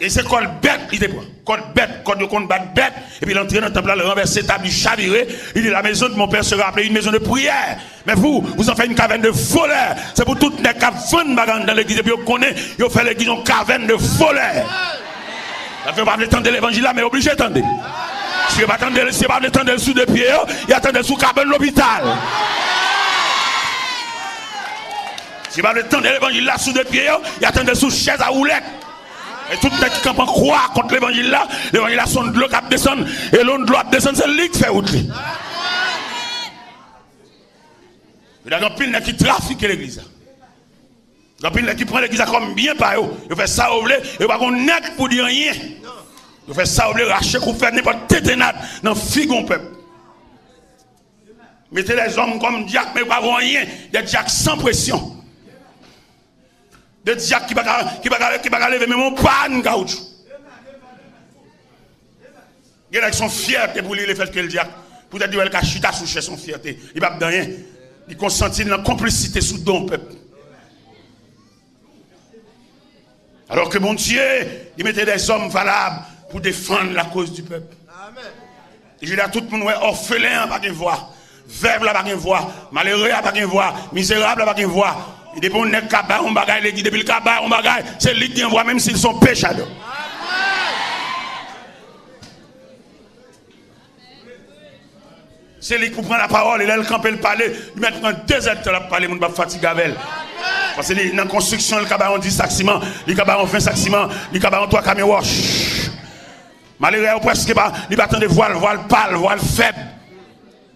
Et c'est col bête, il était col bête, col de compte bête. Et puis l'entrée dans le temple, le renverser, table, chaviré. Il dit la maison de mon père sera appelée une maison de prière. Mais vous en faites une caverne de voleurs. C'est pour tout les cas vendre bagaille dans l'église. Et puis on connaît, ils fait l'église en caverne de voleurs. Ça fait pas attendre l'évangile là, mais obligé d'attendre. Si vous pas attendre sous des pieds, il attend sous cabane de l'hôpital. Si vous pas attendre l'évangile là sous des pieds, il attend sous chaise à houlette. Et tout le monde qui peut croire contre l'évangile là son de l'eau qui descend, et l'eau de l'eau qui descend, c'est lui qui fait route. Il y a un pile qui trafique l'église. Il y a un pile qui prend l'église comme bien par eux. Il fait ça au blé, et pas qu'on n'a pour dire rien. Il fait ça au blé, racher pour faire n'importe quelle ténade dans le figon peuple. Mettez les hommes comme diacres, mais pas rien. Des diacres sans pression. Des diacres qui ne peuvent pas lever même un pan caoutchouc. Il y en a qui sont fiers pour lui le fait que le diacre, pour dire qu'il a chuté sous son fierté. Il ne va pas rien. Il consentit dans la complicité sous don peuple. Alors que mon Dieu, il mettait des hommes valables pour défendre la cause du peuple. Et je dis à tout le monde, orphelin n'a pas de voix, veuve n'a pas de voix, malheureux n'a pas de voix, misérable n'a pas de voix. Et depuis qu'on est capable, on bagaille l'église, depuis le capable, on bagaille, c'est lui qui envoie, même s'ils sont pécheurs. C'est lui qui prend la parole, et là, il campe le palais, il met 2 heures de parler, on va fatiguer avec elle. Parce que dans la construction, le cabane 10 sacs ciment, le cabane 20 sacs ciment, le cabane 3 camions wash. Malheureux, presque pas, il va attendre voile pâle, voile faible.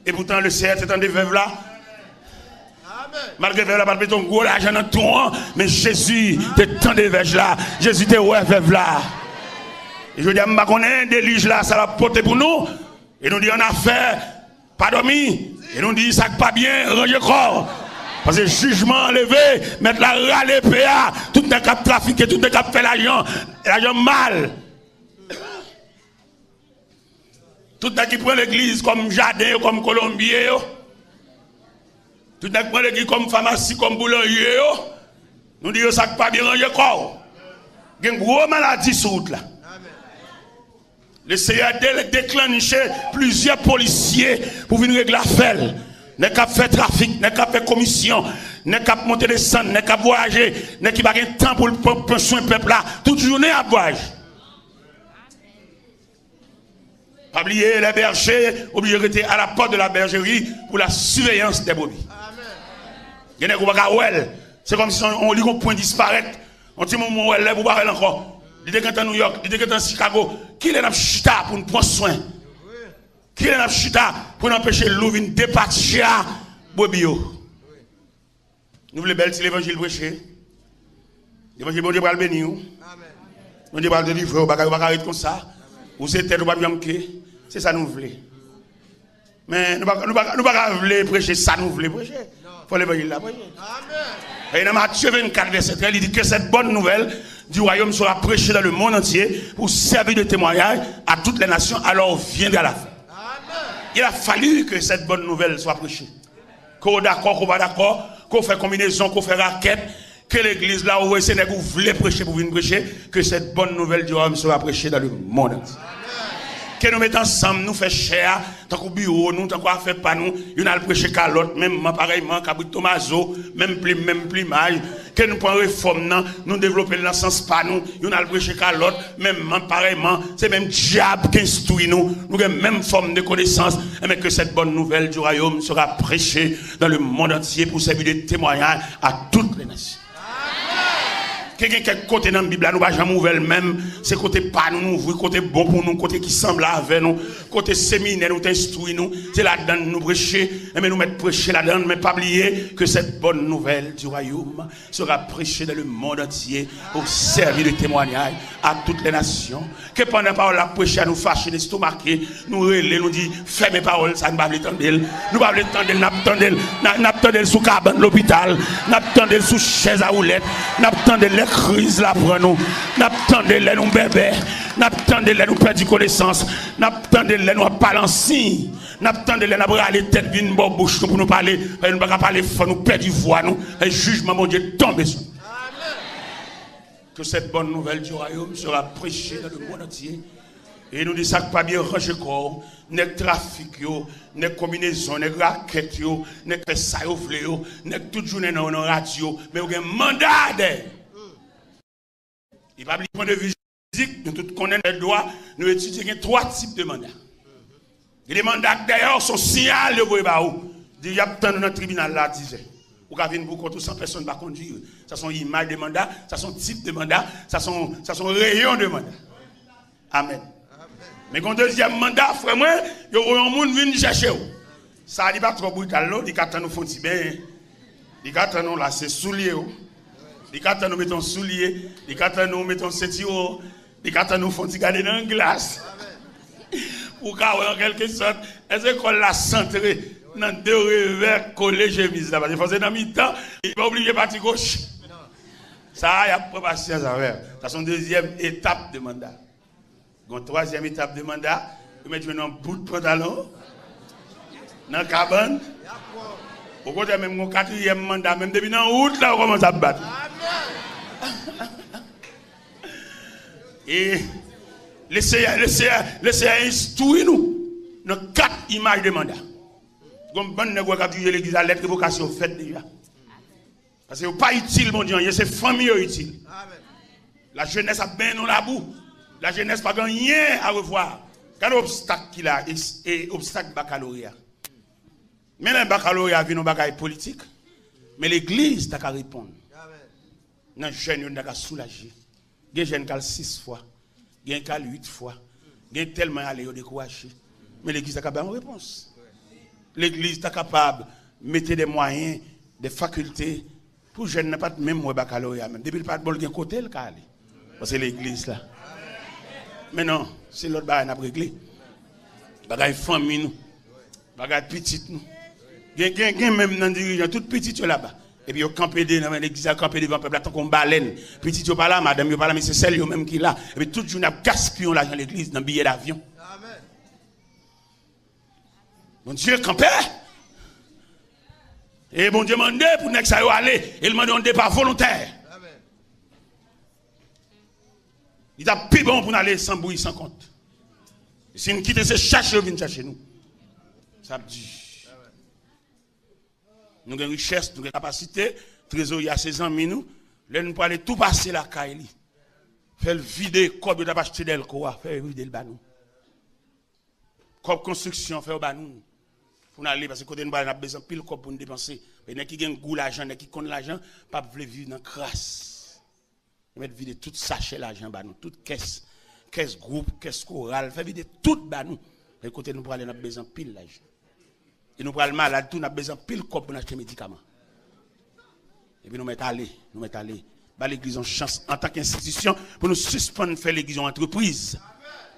Et pourtant, le CR, c'est un des veuves là. Malgré veuve là, pas de ton gros l'argent dans tout, mais Jésus, t'es tant de veuves là. Jésus, t'es ouais, veuve là. Et je dis, je ne connais des liges là, ça va porter pour nous. Et nous dit, on a fait, pas dormi. Et nous dit, ça pas bien, ranger corps. Parce que jugement enlevé, mettre la râle PA, tout n'est qu'à trafiquer, tout n'est qu'à faire l'argent mal. Tout n'est qui prend l'église comme jardin, comme colombier. Tout n'est qui prend l'église comme pharmacie, comme boulanger. Nous disons ça pas bien ranger corps. Il y a une grosse maladie sur route là. Le CAD a déclenché plusieurs policiers pour venir régler l'affaire. N'est qu'à faire trafic, n'est qu'à faire commission, n'est qu'à monter des centres, n'est qu'à voyager, n'est qu'à pas de temps pour prendre soin du peuple là. Toute journée à voyager. Pas oublier les bergers, obligés de rester à la porte de la bergerie pour la surveillance des brebis. Il y a des gens c'est comme si on lit un point disparaître. On dit mon où elle est, vous parlez encore. Il était à New York, il était à Chicago. Qui est dans chita pour nous prendre soin? Qui est dans chita pour nous empêcher l'ouvre de départir brebis? Nous voulons belle si l'évangile prêché. L'évangile bon Dieu va le bénir. Bon Dieu va le délivrer, on va pas comme ça. Ou c'est tête, on va bien manquer. C'est ça nous voulons. Mais nous ne pas prêcher ça nous voulons prêcher. Il faut l'évangile là prêcher. Amen. Et dans Matthieu 24, verset 13, il dit que cette bonne nouvelle du royaume sera prêchée dans le monde entier pour servir de témoignage à toutes les nations, alors viendra la fin. Il a fallu que cette bonne nouvelle soit prêchée. Qu'on d'accord, qu'on va d'accord, qu'on fait combinaison, qu'on fait raquette, que l'église là où c'est vous voulez prêcher pour venir prêcher, que cette bonne nouvelle du royaume sera prêchée dans le monde entier. Que nous mettons ensemble, nous faisons cher, tant qu'au bureau, nous, tant qu'on fait pas nous, il y a le prêcher qu'à l'autre, même pareillement, Cabri Tomaso, même plumage, que nous prenons réforme, nous développons dans le sens pas nous, il y a le prêcher qu'à l'autre, même pareillement, c'est même diable qui instruit nous, nous avons même forme de connaissance, mais que cette bonne nouvelle du royaume sera prêchée dans le monde entier pour servir de témoignage à toutes les nations. Quelques côté dans la Bible, nous ne pouvons jamais ouvrir même. C'est côté pas nous ouvrir, côté bon pour nous, côté qui semble avec nous, côté séminaire, nous instruire nous. C'est là-dedans nous prêcher, mais nous mettre prêcher là-dedans, mais pas oublier que cette bonne nouvelle du royaume sera prêchée dans le monde entier pour servir de témoignage à toutes les nations. Que pendant la parole la prêcher à nous fâcher, nous stomaquer, nous relais, nous dire, fais mes paroles, ça ne va pas l'étendre. Nous ne va pas l'étendre, n'attendons sous cabane l'hôpital, n'attendons sous chaise à roulette, n'attendons les crises là pour nous, n'attendons les nous bébés, n'attendons les nous perdre connaissance, n'attendons les nous balancer, n'attendons les nous aller tête d'une bonne bouche pour nous parler, nous ne pouvons pas parler, nous perdre voix, nous, et jugement mon Dieu tombe sur nous. Que cette bonne nouvelle du royaume sera prêchée dans le monde entier. Et nous disons que pas bien ranger corps, n'est trafic, n'est combinaison, n'est raquette, n'est que ça, n'est toute journée dans la radio, mais on a un mandat. Il va point de vue physique, nous tous connaissons les droits, nous étudions 3 types de mandats. Et les mandats d'ailleurs sont signalés au Boébaou. Il y a tant dans le tribunal là, disait. Ou quand venir pour contre 100 personnes ne va conduire. Ça sont images de mandat, ça sont types de mandat, ça sont rayons de mandat. Amen. Mais quand deuxième mandat, frère, moi, il y a un monde qui vient chercher. Ça n'est pas trop brutal, il y a nous font si bien. Il y a nous là, c'est soulier. Il y a nous mettons soulier, il y a nous mettons ceinture, il y a nous font garder dans la glace. Pour qu'en quelque sorte, est-ce qu'on l'a centré dans 2 revers collés chemise là? Parce que c'est dans mi-temps, il ne va pas oublier partie gauche. Ça, il y a pas patience à faire. Ça, c'est une deuxième étape de mandat. Une troisième étape de mandat, vous mettez un bout de pantalon, dans la cabane. Au côté même mon 4e mandat, même depuis dans la route, là, on commence à battre. Et laissez instruire nous dans 4 images de mandat. Comme bon nègre qui a dit l'église à lettre vocation faite déjà. Parce que ce n'est pas utile, mon Dieu, c'est famille utile. La jeunesse a bien dans la boue. La jeunesse n'a pas rien à revoir. Quel obstacle qu'il a, et obstacle baccalauréat. Mais le baccalauréat vient dans bagaille politique. Mais l'église n'a qu'à répondre. Les jeunes n'ont qu'à soulager. Les jeunes qui 6 fois. Les jeunes qui 8 fois. Les jeunes tellement allés décourager. Mais l'église n'a qu'à faire une réponse. L'église est capable de mettre des moyens, des facultés pour les jeunes n'a pas de même baccalauréat. Depuis le pas de bol, il y a un côté le cas. Parce que l'église là. Mais non, c'est l'autre bagaille n'a pas réglé. Bagaille famille nous. Bagaille petite nous. Il y a même dans dirigeants, tout petit là-bas. Et puis, ils ont campé dans l'église, ils ont campé devant le peuple, tant qu'on baleine. Petit, ils sont pas là, madame, ils sont pas là, mais c'est celle même qui est là. Et puis, toute journée, ils gaspillent l'argent dans l'église, dans le billet d'avion. Amen. Mon Dieu, campé. Et bon Dieu, demandé pour que ça aller. Et il m'a demandé par volontaire. Amen. Il a plus bon pour aller sans bruit, sans compte. Et si nous quittons ces chercheurs, ils viennent chercher nous. Ça me dit. Nous avons une richesse, nous avons une capacité, trésorier à ses amis, nous pouvons aller tout passer la caille. Faire vider, comme nous avons acheté d'Elcoa, faire vider le banou. Comme construction, faire le banou. Pour nous aller, parce que côté nous avons besoin de pile pour nous dépenser. Mais qui gagne goût l'argent, qui connaît l'argent, pas veut vivre dans la crasse. Nous mettre vider tout sachet l'argent, banou, toute caisse groupe, caisse chorale, faire vider tout banou. Et côté nous pour aller, nous avons besoin de pile l'argent. Et nous prenons le malade, nous avons besoin de pile cop pour acheter des médicaments. Et puis nous mettons aller. L'église en chance en tant qu'institution pour nous suspendre faire l'église en entreprise.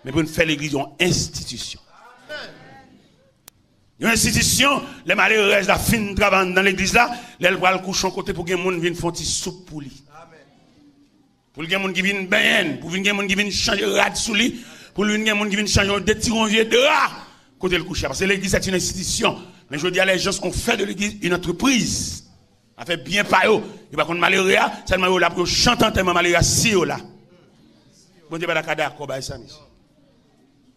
Mais pour nous faire l'église en institution. Une institution, les malheureux restent la fin de travail dans l'église là, les bras le couchon côté pour que les gens viennent faire une soupe pour lui. Pour que les gens qui viennent bien, pour que les gens qui viennent changer rad sous lui, pour que les gens qui viennent changer des petits ronviers de rats. Côté le coucher. Parce que l'église est une institution. Mais je dis à les gens qu'on fait de l'église une entreprise. On fait bien par eux. Et par contre, malheureux, c'est malheureux là pour chanter tellement malheureux si là. Bon Dieu, d'accord, ça.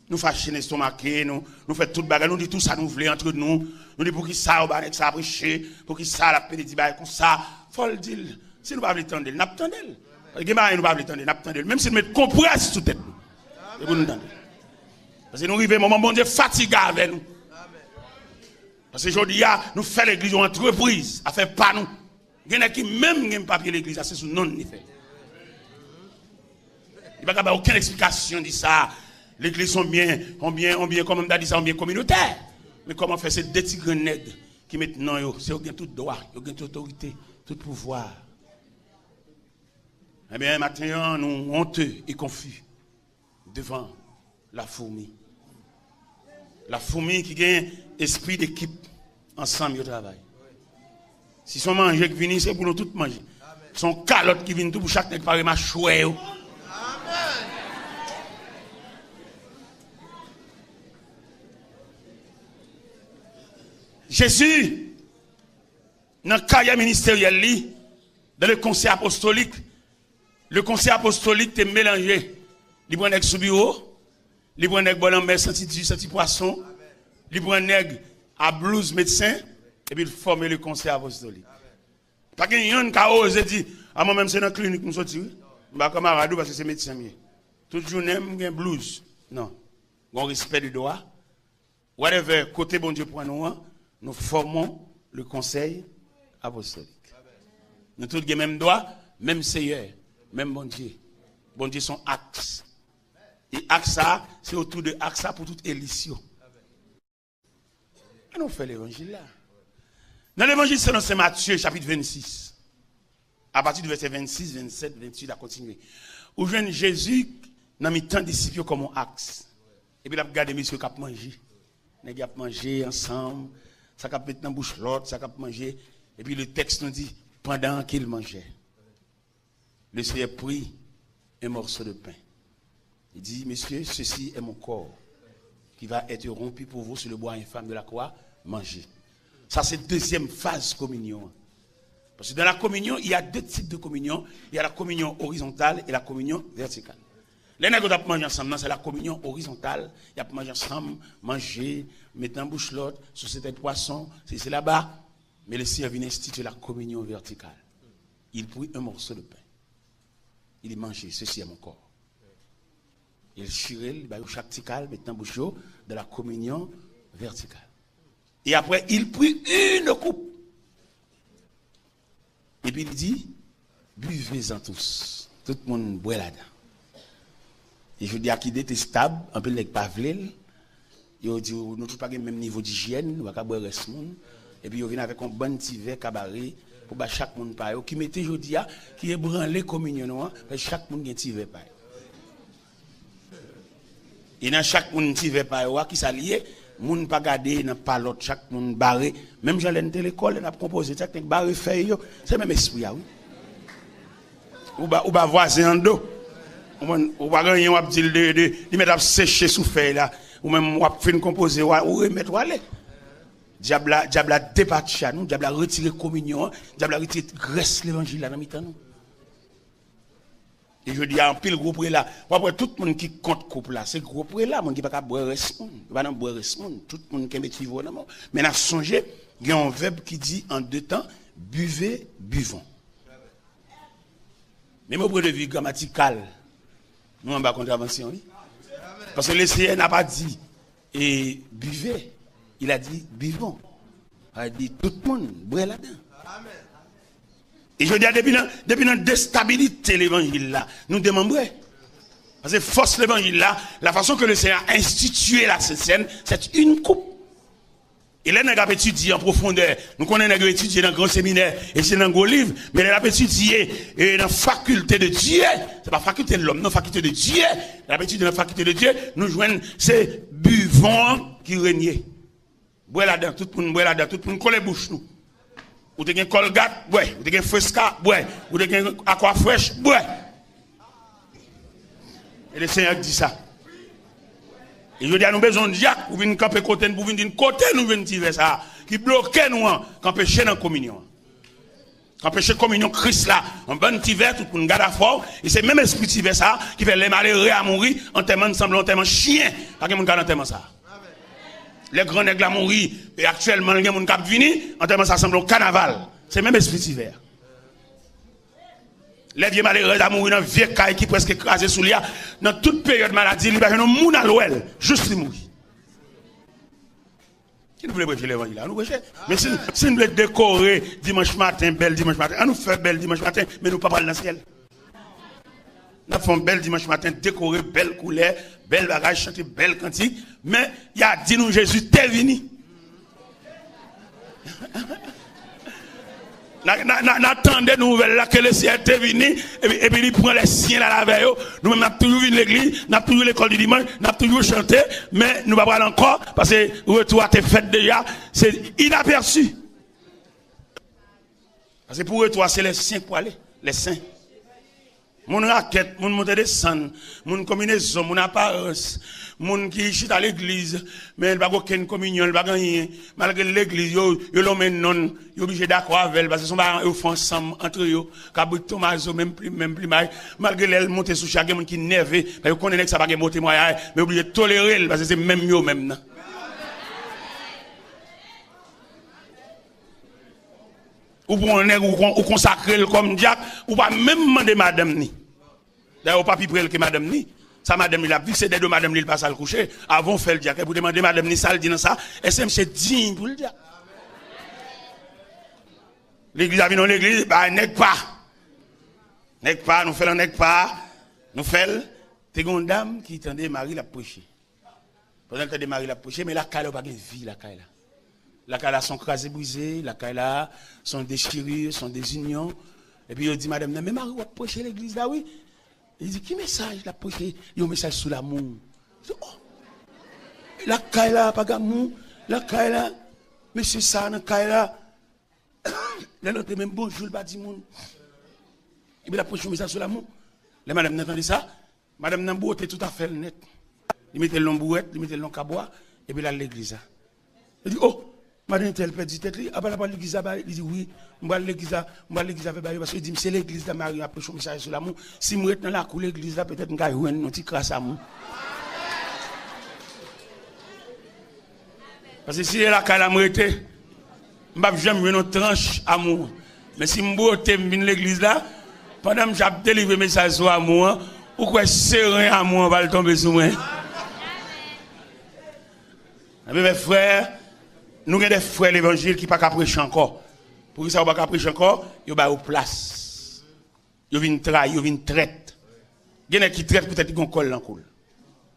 Nous fâchons les stomacs, nous faisons tout le bagage, nous disons tout ça, nous voulons entre nous. Nous disons pour qui ça, ça a prêché, pour qui ça, la pédétie, comme ça. Faut le dire. Si nous ne pouvons pas l'attendre, nous n'attendons. Nous ne pouvons pas l'attendre, même si nous mettons compresse sous tête. Et vous nous entendez. Parce que nous arrivons à un moment, bon Dieu, fatigué avec nous. Parce que aujourd'hui, nous faisons l'église en entreprise, à faire pas nous. Il y en a qui même n'aiment pas l'église, c'est sous non ni fait. Il n'y a pas aucune explication de ça. L'église sont bien, comme on a dit ça, on bien communautaire. Mais comment faire ces deux petits grenades qui maintenant, c'est au gain tout droit, au gain toute autorité, tout pouvoir. Eh bien, maintenant, nous honteux et confus devant la fourmi. La fourmi qui a esprit d'équipe ensemble au travail. Si son manger qui vient, c'est pour nous tous manger. Son calotte qui vient tout pour chaque nègre par ma chouette. Jésus, dans le carrière ministériel, dans le conseil apostolique est mélangé. Il prend un sous bureau, il prend un bon mer, senti poisson, il prend un à blouse médecin, et puis il forme le conseil apostolique. Pas qu'il y a un qui a osé dire, à moi-même c'est dans la clinique, je suis sorti. Je suis comme un parce que c'est médecin. Toute journée, je suis blouse. Non. On respect du droit. Whatever, côté bon Dieu pour nous formons le conseil apostolique. Nous tous les mêmes droits, même Seigneur, même bon Dieu. Bon Dieu sont axes. Et axe c'est autour de axe pour toute élision. Et nous faisons l'évangile là. Dans l'évangile selon Saint Matthieu, chapitre 26. À partir du verset 26, 27, 28, à continuer. Où jeune Jésus, dans mis tant de disciples comme un axe. Et puis il a regardé monsieur qui a mangé. Il a mangé ensemble. Ça a mis dans la bouche l'autre, ça a mangé. Et puis le texte nous dit, pendant qu'il mangeait, le Seigneur prit un morceau de pain. Il dit, messieurs, ceci est mon corps qui va être rompu pour vous sur le bois infâme de la croix, mangez. Ça, c'est la deuxième phase communion. Parce que dans la communion, il y a deux types de communion. Il y a la communion horizontale et la communion verticale. Les nègres qui mangent ensemble, c'est la communion horizontale. Il y a manger ensemble, manger, mettre en bouche l'autre, société de poisson, c'est là-bas. Mais le Seigneur vient instituer la communion verticale. Il prit un morceau de pain. Il mangeait, ceci est mon corps. Il chirait, il va chaque tical, mettre en bouche de la communion verticale. Et après, il prit une coupe. Et puis il dit, buvez-en tous. Tout le monde boit là-dedans. Et je dis à qui détestable, un peu les pavlil, ils dit, nous n'avons pas le même niveau d'hygiène, nous n'avons pas boire reste monde. Et puis ils viennent avec un bon petit verre cabaret pour que chaque monde paye. Qui mettait, je dis, qui est branlé communion, chaque monde a un petit verre paye. Et dans chaque monde petit verre paye, qui s'allie, moun pas garder dans pas l'autre, chaque monde barré. Même j'allais dans l'école, on a composé, chaque barré feuille, c'est même esprit, oui. Ou ba voisin en dos. Ou pas gagner, ou dire de mettre sécher sous feuille là, ou même ou fin composer, ou remettre ou aller. Diable a débattu nous, diable a retiré communion, diable a retiré graisse l'évangile là dans mi-temps nous. Et je dis à un pile groupe là, après tout le monde qui compte couple là, c'est groupe là, monde qui pas boire reste monde, pas dans boire reste monde, tout le monde qui met niveau là. Mais n'a songé, il y a un verbe qui dit en deux temps, buvez, buvons. Même au point de vue grammatical, nous en bas contravention, oui. Parce que le Seigneur n'a pas dit et buvez, il a dit buvons. Il a dit tout le monde boit là-dedans. Et je dis depuis la déstabilité l'évangile là, nous demandons. Parce que force l'évangile là, la façon que le Seigneur a institué la scène, c'est une coupe. Et là, nous avons étudié en profondeur. Nous connaissons étudié dans le grand séminaire et c'est dans le gros livre, mais nous avons étudié dans la faculté de Dieu. C'est pas la faculté de l'homme, non, faculté de Dieu. Nous avons étudié dans la faculté de Dieu. Nous joignons ces buvons qui régnaient. Bois là-dedans, tout le monde boit là-dedans, tout le monde colle les bouches nous. Ou te gen Colgate, ouais. Ou te gen Fresca, ouais. Ou te gen Aqua Fresh, ouais. Et le Seigneur dit ça. Et je dis à nous besoin de Jacques pour venir camper côté, pour venir côté, nous venir tirer ça. Qui bloque nous, qu'empêcher dans la communion. Qu'empêcher la communion Christ là. Un bon petit verre, tout pour nous garder fort. Et c'est même esprit petit verre ça, qui fait les malheureux à mourir, en termes ensemble, en termes chien. Pas que nous garde en termes ça. Les grands nègres à mourir, et actuellement, les gens qui sont venus, en termes ça semble au carnaval. C'est même esprit hiver. Les vieux malheureux à mourir dans vieux caille qui presque écrasé sous l'ia, dans toute période de maladie, il y a un monde à l'ouel, juste mourir. Qui nous voulait prêcher l'évangile là? Nous prêcher. Mais si nous voulons décorer dimanche matin, belle dimanche matin, on nous fait belle dimanche matin, mais nous ne pas parler dans le ciel. Nous fait un bel dimanche matin, décoré, belle couleur, belle bagage, chanter, belle cantique. Mais il a dit nous, Jésus, t'es venu. N'attendez nous nouvelles là que le ciel est venu et puis il prend les siens à la veille. Nous même toujours vu l'église, n'a toujours l'école du dimanche, n'a toujours chanté, mais nous ne pas encore parce que retour à tes fêtes déjà, c'est inaperçu. Parce que pour retour c'est les siens pour aller, les saints. Mon raquette, mon monter descendre, mon combinaison, mon apparence, mon qui chute à l'église, mais elle va aucune communion, elle va gagner. Malgré l'église, yo l'homme non, yo obligé d'accord avec elle, parce que son parents ils font ensemble entre eux, Kabou Tomaso même plus mal. Malgré elle monter sous chaque monde qui nerveux, parce que connaît que ça va monter moyen, mais obligé de tolérer parce que c'est même yo même. Ou pour un nègre ou consacrer comme diacre, ou pas même demander madame ni. D'ailleurs, pas plus près que madame ni. Ça, madame, il a vu, c'est des deux madame, il passe à le coucher. Avant, fait le diacre. Pour demander madame ni ça, le dit dans ça. Et c'est digne pour le diacre. L'église a vu dans l'église, bah, n'est pas. N'est pas, nous faisons n'est pas. Nous faisons. T'es une dame qui tendait Marie la prêcher. Pendant que Marie la prêcher, mais la caille n'a pas de vie, la caille là. La caille là sont crasées, brisées. La caille là sont déchirées, sont désunions. Et puis, il dit, madame, mais Marie va prêcher l'église là, oui. Il dit, qui message la prêché? Il y a un message sur l'amour. Oh, la caille là, pas d'amour. La caille là, monsieur ça, la caille là. Là, l'autre même bonjour, le bâti monde. Et puis, la prêché un message sur l'amour. Les madame n'entendez ça? Madame Nambo était tout à fait net. Il mettait le bouette, il mettait le cabois, et puis là, l'église. Il dit, oh, madame tel père dit tête, après la l'église, il dit, oui, je vais l'église avec parce qu'il dit, c'est l'église de Marie, après son message sur l'amour. Si je suis dans la cour, l'église, peut-être que je vais un petit crasse à moi. Parce que si la caille a m'arrêté, je ne vais jamais une tranche amour. Mais si je suis dans l'église là, pendant que j'ai délivré le message sur l'amour, ou quoi serein amour va tomber sur moi. Mes frères, nous avons des frères l'évangile qui ne sont pas prêcher encore. Pour que ça ne soit pas prêcher encore, ils sont au place. Ils viennent trahir, ils viennent traiter. Il y en a qui traitent peut-être qu'ils ont collé en coule.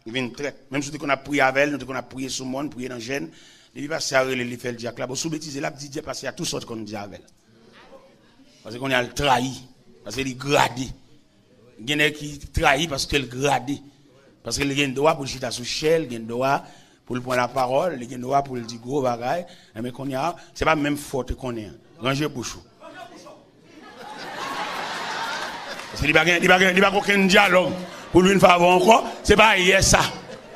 Ils viennent traiter. Même si on a prié avec elle, on a prié sur le monde, prié dans le gène, ils passent à les faire le diacre là. Sous bêtise, là, dit Dieu passer à toutes sortes qu'on dit avec elle. Parce qu'on a le trahi, parce qu'il est gradé. Il y en a qui trahit parce qu'il est gradé. Parce qu'il y a un droit pour le chita sous chel, il y a un droit pour le prendre la parole, il y a un droit pour le dire gros bagaille. Mais qu'on y a, c'est pas même faute qu'on est. Ranger bouchou. Parce qu'il n'y a pas aucun dialogue pour lui une faveur encore. C'est pas hier ça.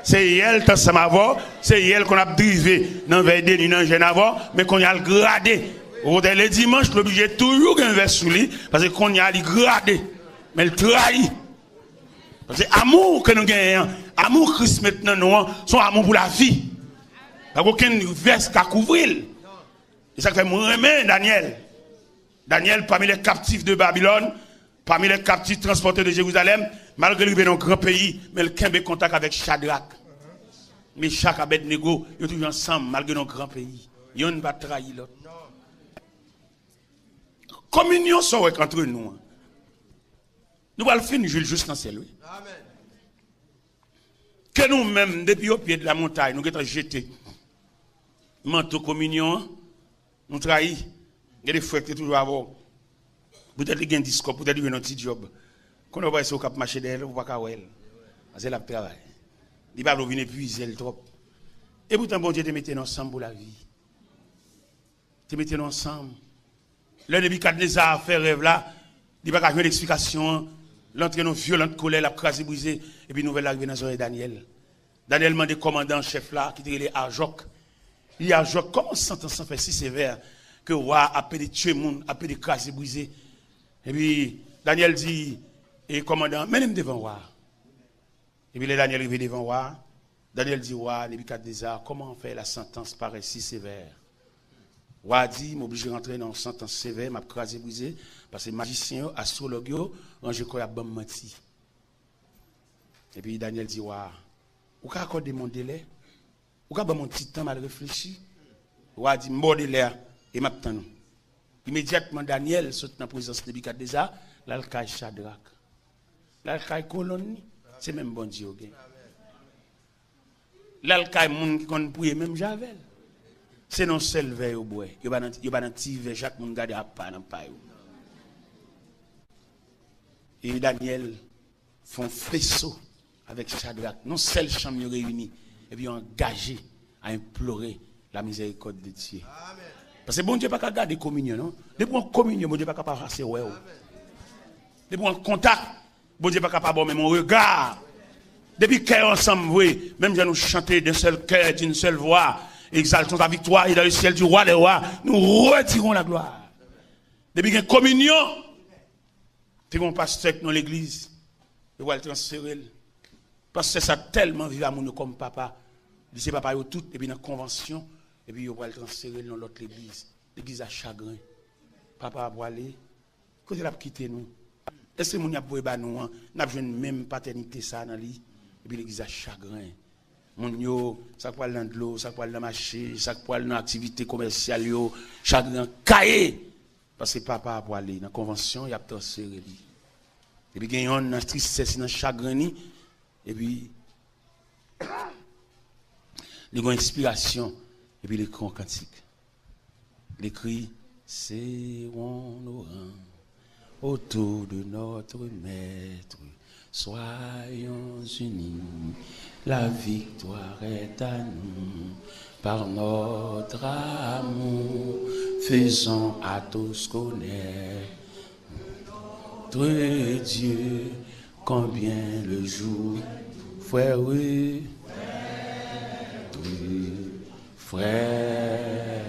C'est hier, tant ça m'avant. C'est hier qu'on a drivé dans le veille dans le jeune avant, mais qu'on a le gradé. Le dimanche, l'obligé toujours un verre sous lui, parce qu'on y a le gradé. Mais le trahit. Parce que l'amour que nous gagnons, l'amour Christ maintenant, nous, son amour pour la vie. Il n'y a aucun verse qui a couvrir. Et ça fait mon remède, Daniel. Daniel, parmi les captifs de Babylone, parmi les captifs transportés de Jérusalem, malgré lui, dans un grand pays, mais le Kembe contact avec Shadrach. Mais chaque Abednego, ils sont toujours ensemble, malgré nos grands pays. Ils n'ont pas trahi l'autre. Communion sont entre nous. Nous allons finir juste dans celle-là. Que nous-mêmes, depuis au pied de la montagne, nous avons jeté manteau communion, nous trahis. Il y a des frères qui sont toujours avant. Peut-être qu'il y a un discours, peut-être qu'il y a un petit job. Quand on va essayer de marcher derrière, on va pas voir. C'est là le travail. Il va venir épuiser trop. Et pourtant, bon Dieu, te mettez ensemble pour la vie. Te mettez ensemble. Le Nebuchadnezzar a fait rêve là, il n'y a pas de d'explication. L'entrée dans une violente colère, la crase brisée, et puis nouvelle arrivée dans les Daniel. Daniel m'a dit commandant chef là, qui était Arjok. Il dit Arjok, comment sentence fait si sévère que le roi a pu tuer le monde, a pu craser briser. Et puis Daniel dit, et commandant, menez-moi devant le roi. Et puis Daniel arrive devant le roi. Daniel dit, roi, Nebuchadnezzar, comment fait la sentence paraît si sévère? Le roi dit, m'oblige de rentrer dans une sentence sévère, m'a crasé brisé, parce que magicien, astrologue, je crois à bon menti. Et puis Daniel dit, roi, ou qu'a accordé mon délai? Ou qu'a mon petit temps mal réfléchi? Le roi dit, mon délai, et m'attend. Immédiatement, Daniel saute dans la présence de Nebuchadnezzar, là, le cache Shadrach. La caille colonne, c'est même bon Dieu. La caille moun qui connaît prier même Javel. C'est non seul veille au bois. Il va dans TV chaque monde garder à pas dans paille. Et Daniel font faisceau avec Shadrach, non seul chambre réunis et puis engagé à implorer la miséricorde de Dieu. Amen. Parce que bon Dieu pas qu'à garder communion, non? Depuis en communion, bon Dieu pas capable passer ouais. Depuis en contact, bon Dieu pas capable même mon regard. Depuis cœur ensemble, oui, même si nous chanter d'un seul cœur, d'une seule voix, exaltons ta victoire et dans le ciel du roi des rois, nous retirons la gloire. Depuis qu'il y a communion, puis mon pasteur dans l'église, il va le transférer. Parce que ça tellement vivre à mon comme papa. Il dit papa, il tout, et puis dans la convention, et puis il va le transférer dans l'autre église. L'église a chagrin. Papa va aller, côté il a quitté nous. Est-ce que mon y a pour nous, n'a pas même paternité ça dans lui, et puis l'église a chagrin. Mon yo, ça peut aller dans de l'eau, ça peut aller dans marché, ça peut aller dans l'activité commerciale, yo, chagrin caillé. Parce que papa va aller dans la convention, il a transféré lui. Et puis il y a une tristesse, dans chagrin, et puis il y a une inspiration, et puis il écrit un cantique. Il écrit, serrons nos rangs autour de notre maître, soyons unis, la victoire est à nous, par notre amour, faisons à tous connaître notre Dieu, combien le jour, frère, oui, frère,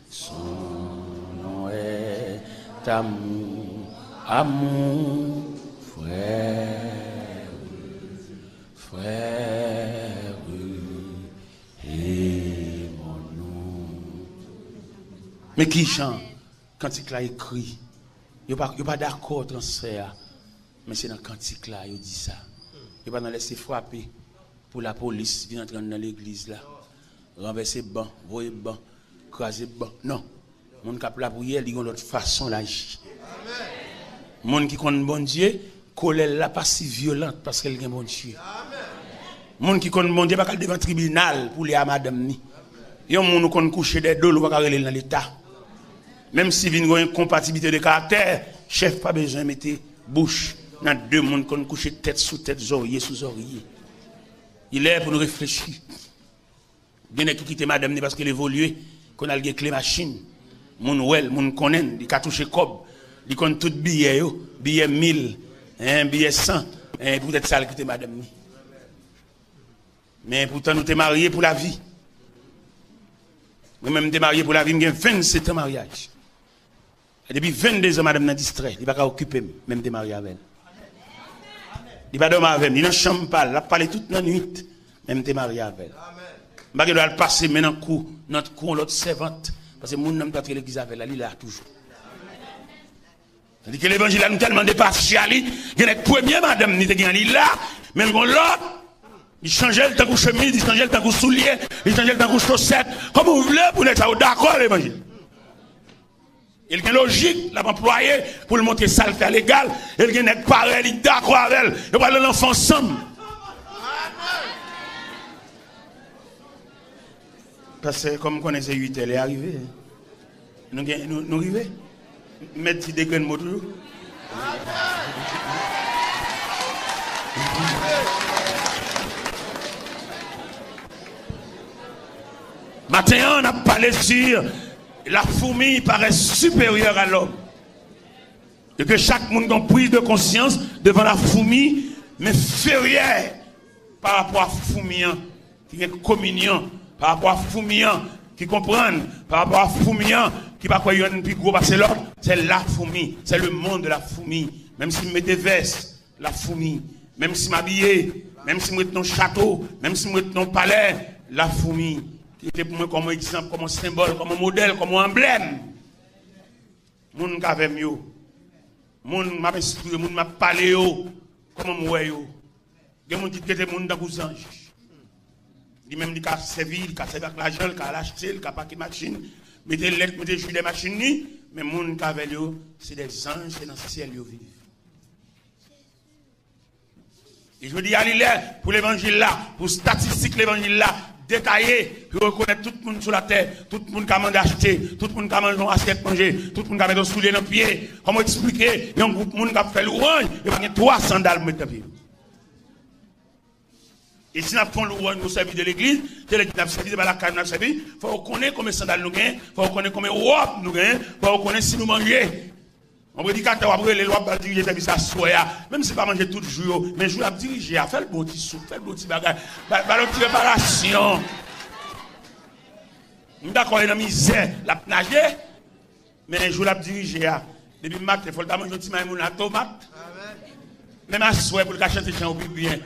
son nom est amour, amour, frère, frère, et mon nom. Mais qui chante quand il a écrit? Il n'y a pas d'accord transfert, mais c'est dans le cantique là, il dit ça. Il va pas laisser frapper pour la police vient entrer dans l'église là. Renverser banc, voyer banc, craser banc. Non. Mon qui a la prière, il y a une autre façon d'agir. Mon qui connaît bon Dieu, colère là pas si violente parce qu'elle est bon Dieu. Mon qui connaît bon Dieu pas qu'elle devant tribunal pour les à madame ni. Yon moun nous connaît coucher des dos, pas qu'elle dans l'état. Même si vient une compatibilité de caractère, chef pas besoin de mettre bouche dans deux monde qu'on couche tête sous tête, oreiller sous oreiller. Il est pour nous réfléchir. Bien qui quitte madame parce qu'elle évolue, qu'on a le clé machine. Moun wel, moun konnen, il a touché cob, il connaît tout billet yo, billet 1000, billet 100, peut-être ça quitte madame. Mais pourtant nous t'es mariés pour la vie. Moi-même t'es marié pour la vie, j'ai 27 ans de mariage. Et depuis 22 ans, madame n'a distrait. Il ne va pas occuper, même des mariés avec elle. Il ne va pas dormir avec elle. Il ne chambre pas. Il a parlé toute la nuit, même des mariés avec elle. Je ne vais pas passer maintenant notre coup, l'autre servante. Parce que mon nom n'a pas l'église avec elle. Il est là toujours. C'est-à-dire que l'évangile a nous tellement dépassé. Il y a la première madame, il est là. Même l'autre, il changeait le temps de chemise, il changeait le temps de soulier, il changeait le temps de chaussettes. Comme vous voulez, pour être d'accord l'évangile. Il y a une logique, l'a employé pour le montrer ça le fait légal. Il y a une pareil, il est d'accord avec elle. Il va aller l'enfant ensemble. Parce que comme on connaissait 8, elle est arrivée. Nous arrivons. Mettre des degrés de moto. Matin, on a parlé sur la fourmi paraît supérieure à l'homme. Et que chaque monde a prise de conscience devant la fourmi, mais inférieure par rapport à la fourmi qui est communion, par rapport à la fourmi qui comprend, par rapport à la fourmi qui va croire qu'il y a plus gros parce que l'autre, c'est la fourmi, c'est le monde de la fourmi. Même si je mets des vestes, la fourmi, même si je m'habille, même si je mets ton château, même si je mets ton palais, la fourmi. Qui était pour moi comme exemple, comme symbole, comme modèle, comme emblème. Moun kave mieux. Moun m'a inspiré, moun m'a parlé yo, comme moi yo. Des moun qui était moun dans les anges. Il même dit qu'a servi, il a servi avec l'argent, il a acheté, il a paqué machine, mettez lettres, mettez jouer des machines ni, mais moun kave yo, c'est des anges et dans le ciel yo vivent. Et je dis à l'île pour l'évangile là, pour statistique l'évangile là, détaillé, pour reconnaître tout le monde sur la terre, tout le monde qui a mandé acheter, tout le monde qui a mangé une assiette manger, tout le monde qui a mis un soulier dans le pied. Comment expliquer? Il y a un groupe de monde qui a fait l'ouange, il y a 3 sandales mettre dans le pied. Et si nous avons l'ouange nous servir de l'église, de l'église nous servir de la carne nous servir, il faut reconnaître combien de sandales nous gagnons, il faut reconnaître combien de robes nous gagnons, il faut reconnaître si nous mangeons. On prédicateur après les lois pour diriger service à soya, même si pas manger tout le jour, mais je dois diriger, faire le bon petit soupe, faire le bon petit bagage, faire le petit préparation. Nous d'accord dans la misère, la nager, mais je dois diriger. Depuis matin, il faut le manger un petit maïmoun à tomate. Même à soya pour le chanter chant bien.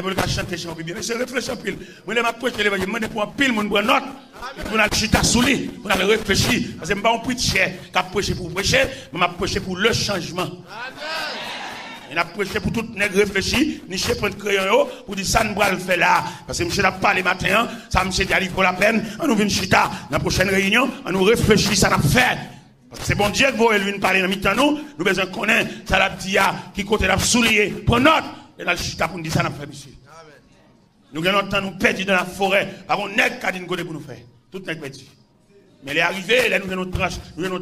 Pour le chanter chant bien. Mais c'est réfléchir pile. Moi je m'approche l'évangile, je pour un pile mon prend note. Pour la chita sous lui, pour la réfléchir parce que je pas un preacher qui a prêché pour prêcher, mais m'a prêché pour le changement. Il a prêché pour tout nèg réfléchir, ni chef prendre crayon pour dire ça ne va le faire là parce que monsieur n'a pas les matins, ça monsieur dit pour la peine, on nous vient chita dans la prochaine réunion, on nous réfléchit ça n'a fait. Parce que c'est bon Dieu que vous lui parler dans mi-temps nous besoin connaître ça la dit qui côté l'a soulier. Prends note et dans le chita pour nous dire ça n'a fait monsieur. Nous avons longtemps nous perdus dans la forêt. Par contre, nous avons dit côté pour nous faire. Tout n'est perdu. Mais les arrivés, là, nous avons une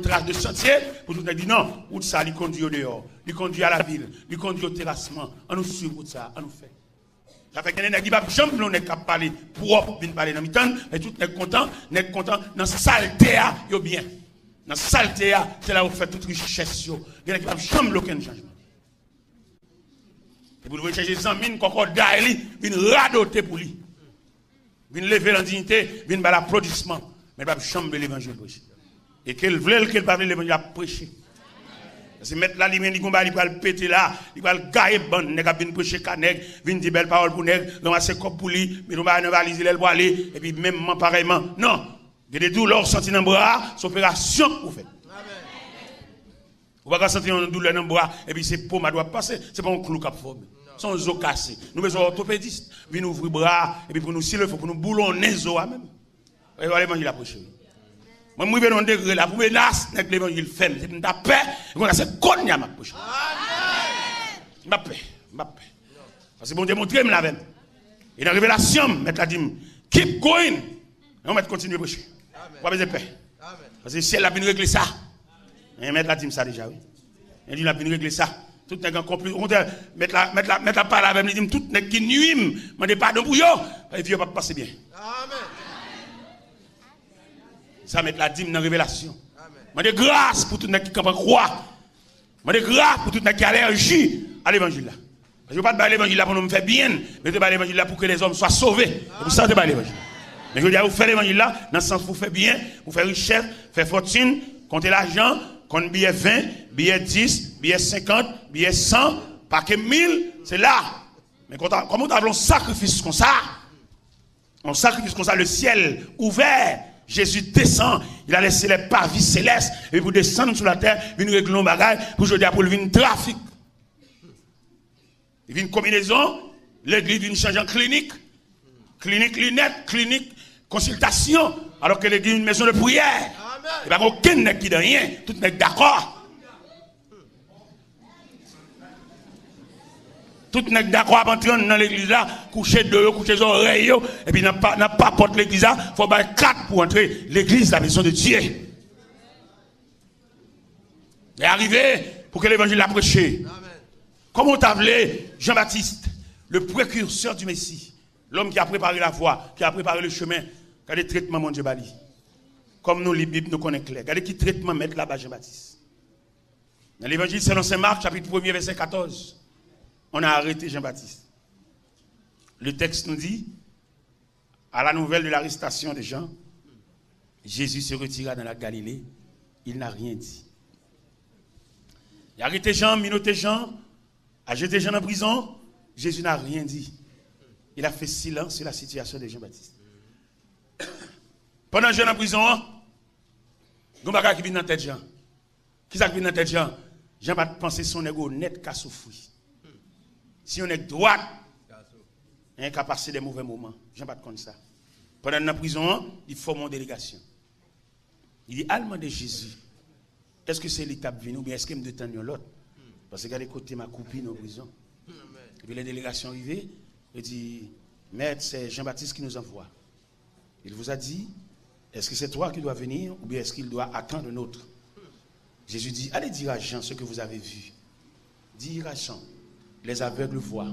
trace de sentier pour nous dire non, où ça, il conduit au dehors, il conduit à la ville, il conduit au terrassement. On nous suit où ça, on nous fait. Ça fait que nous n'avons pas jamais nous n'avons parler propre, nous parler dans le temps, et tout n'est content, dans la saleté, il bien. Dans la saleté, c'est là où on fait toute richesse. Nous n'avons pas jamais aucun changement. Et vous devez chercher des amis, encore d'ailleurs, une radoter pour lui. Vin lever l'indignité, vin par l'applaudissement. Mais pas chambre l'évangile. Et qu'elle voulait qu'elle parle l'évangile à prêcher. Parce que mettre la lumière, il va le péter là, il va le gailler bon, il va venir prêcher caneg, vin dire belle parole pour nèg, ramasser cop pour lui, mais on va valiser l'aile pour aller, et puis même pareillement. Non. Il y a des douleurs senties dans le bras, c'est opération pour faire. Vous ne pouvez pas sentir une douleur dans le bras, et puis c'est pour ma doit passer, c'est pas un clou qui a formé. Son os cassé. Nous besoin orthopédiste, venir ouvrir les bras, et puis pour nous, s'il le faut, pour nous boulonner les os même. Et voilà l'évangile approché. Moi, je vais dans un degré là, pour menacer avec l'évangile ferme. C'est une paix, et on a cette conne à m'approcher. Ma paix. Parce que bon Dieu montre la même. Et dans la révélation, mettre la dîme, keep going. Et on va continuer à prêcher. On va besoin de paix. Parce que si elle a bien réglé ça, et mettre la dîme ça déjà, oui. Elle dit, elle a bien réglé ça. Tout n'est qu'un complet. Mettre la parole avec lui, tout n'est qui nuit, mais pardon pour eux, et Dieu va passer bien. Amen. Ça met la dîme dans la révélation. Je demande grâce pour tout le monde qui croit. Je demande grâce pour tout le monde qui a allergie à l'évangile. Je ne veux pas te parler l'évangile pour nous faire bien, mais je te parler l'évangile pour que les hommes soient sauvés. C'est pour ça que je te parle l'évangile. Mais je veux dire, vous faites l'évangile là, dans le sens où vous faites bien, vous faites richesse, vous faites fortune, comptez l'argent, comptez billet 20, billet 10, billet 50, billet 100, paquet 1000, c'est là. Mais comment on a un sacrifice comme ça? Un sacrifice comme ça, le ciel ouvert. Jésus descend, il a laissé les parvis célestes, et pour descendre sur la terre, il régler nos bagages, pour je dire, pour le venir trafic. Il vient une combinaison, l'église vient changer en clinique, clinique lunette, clinique consultation, alors que l'église est une maison de prière. Il n'y a pas aucun n'est qui de rien, tout n'est d'accord. Tout n'est d'accord à entrer dans l'église là, coucher de coucher les oreilles, et puis n'a pas porte l'église là, il faut faire 4 pour entrer l'église, la maison de Dieu. Et arrivé pour que l'évangile l'a prêché. Comment on t'a appelé Jean-Baptiste, le précurseur du Messie, l'homme qui a préparé la voie, qui a préparé le chemin, qui a des traitements, mon Dieu, Bali. Comme nous, les Bibles, nous connaissons clair. Regardez qui traitement mettre là-bas Jean-Baptiste. Dans l'évangile selon Saint Marc, chapitre 1er, verset 14. On a arrêté Jean-Baptiste. Le texte nous dit, à la nouvelle de l'arrestation de Jean, Jésus se retira dans la Galilée. Il n'a rien dit. Il a arrêté Jean, minoté Jean, a jeté Jean en prison. Jésus n'a rien dit. Il a fait silence sur la situation de Jean-Baptiste. Pendant Jean en prison, il y a qui vient dans la tête de Jean. Qui ça qui vient dans la tête de Jean? Jean va penser son ego net qu'à souffrir. Si on est droit, il n'y a qu'à passer des mauvais moments. Jean pas comme ça. Pendant la prison, il forme une délégation. Il dit, allemand de Jésus, est-ce que c'est l'étape venue ou bien est-ce qu'il me détend l'autre? Parce que regardez côté ma copine en prison. puis les délégations arrivées, il dit, Maître, c'est Jean-Baptiste qui nous envoie. Il vous a dit, est-ce que c'est toi qui dois venir ou bien est-ce qu'il doit attendre un autre? Jésus dit, allez dire à Jean ce que vous avez vu. Dire à Jean, les aveugles voient,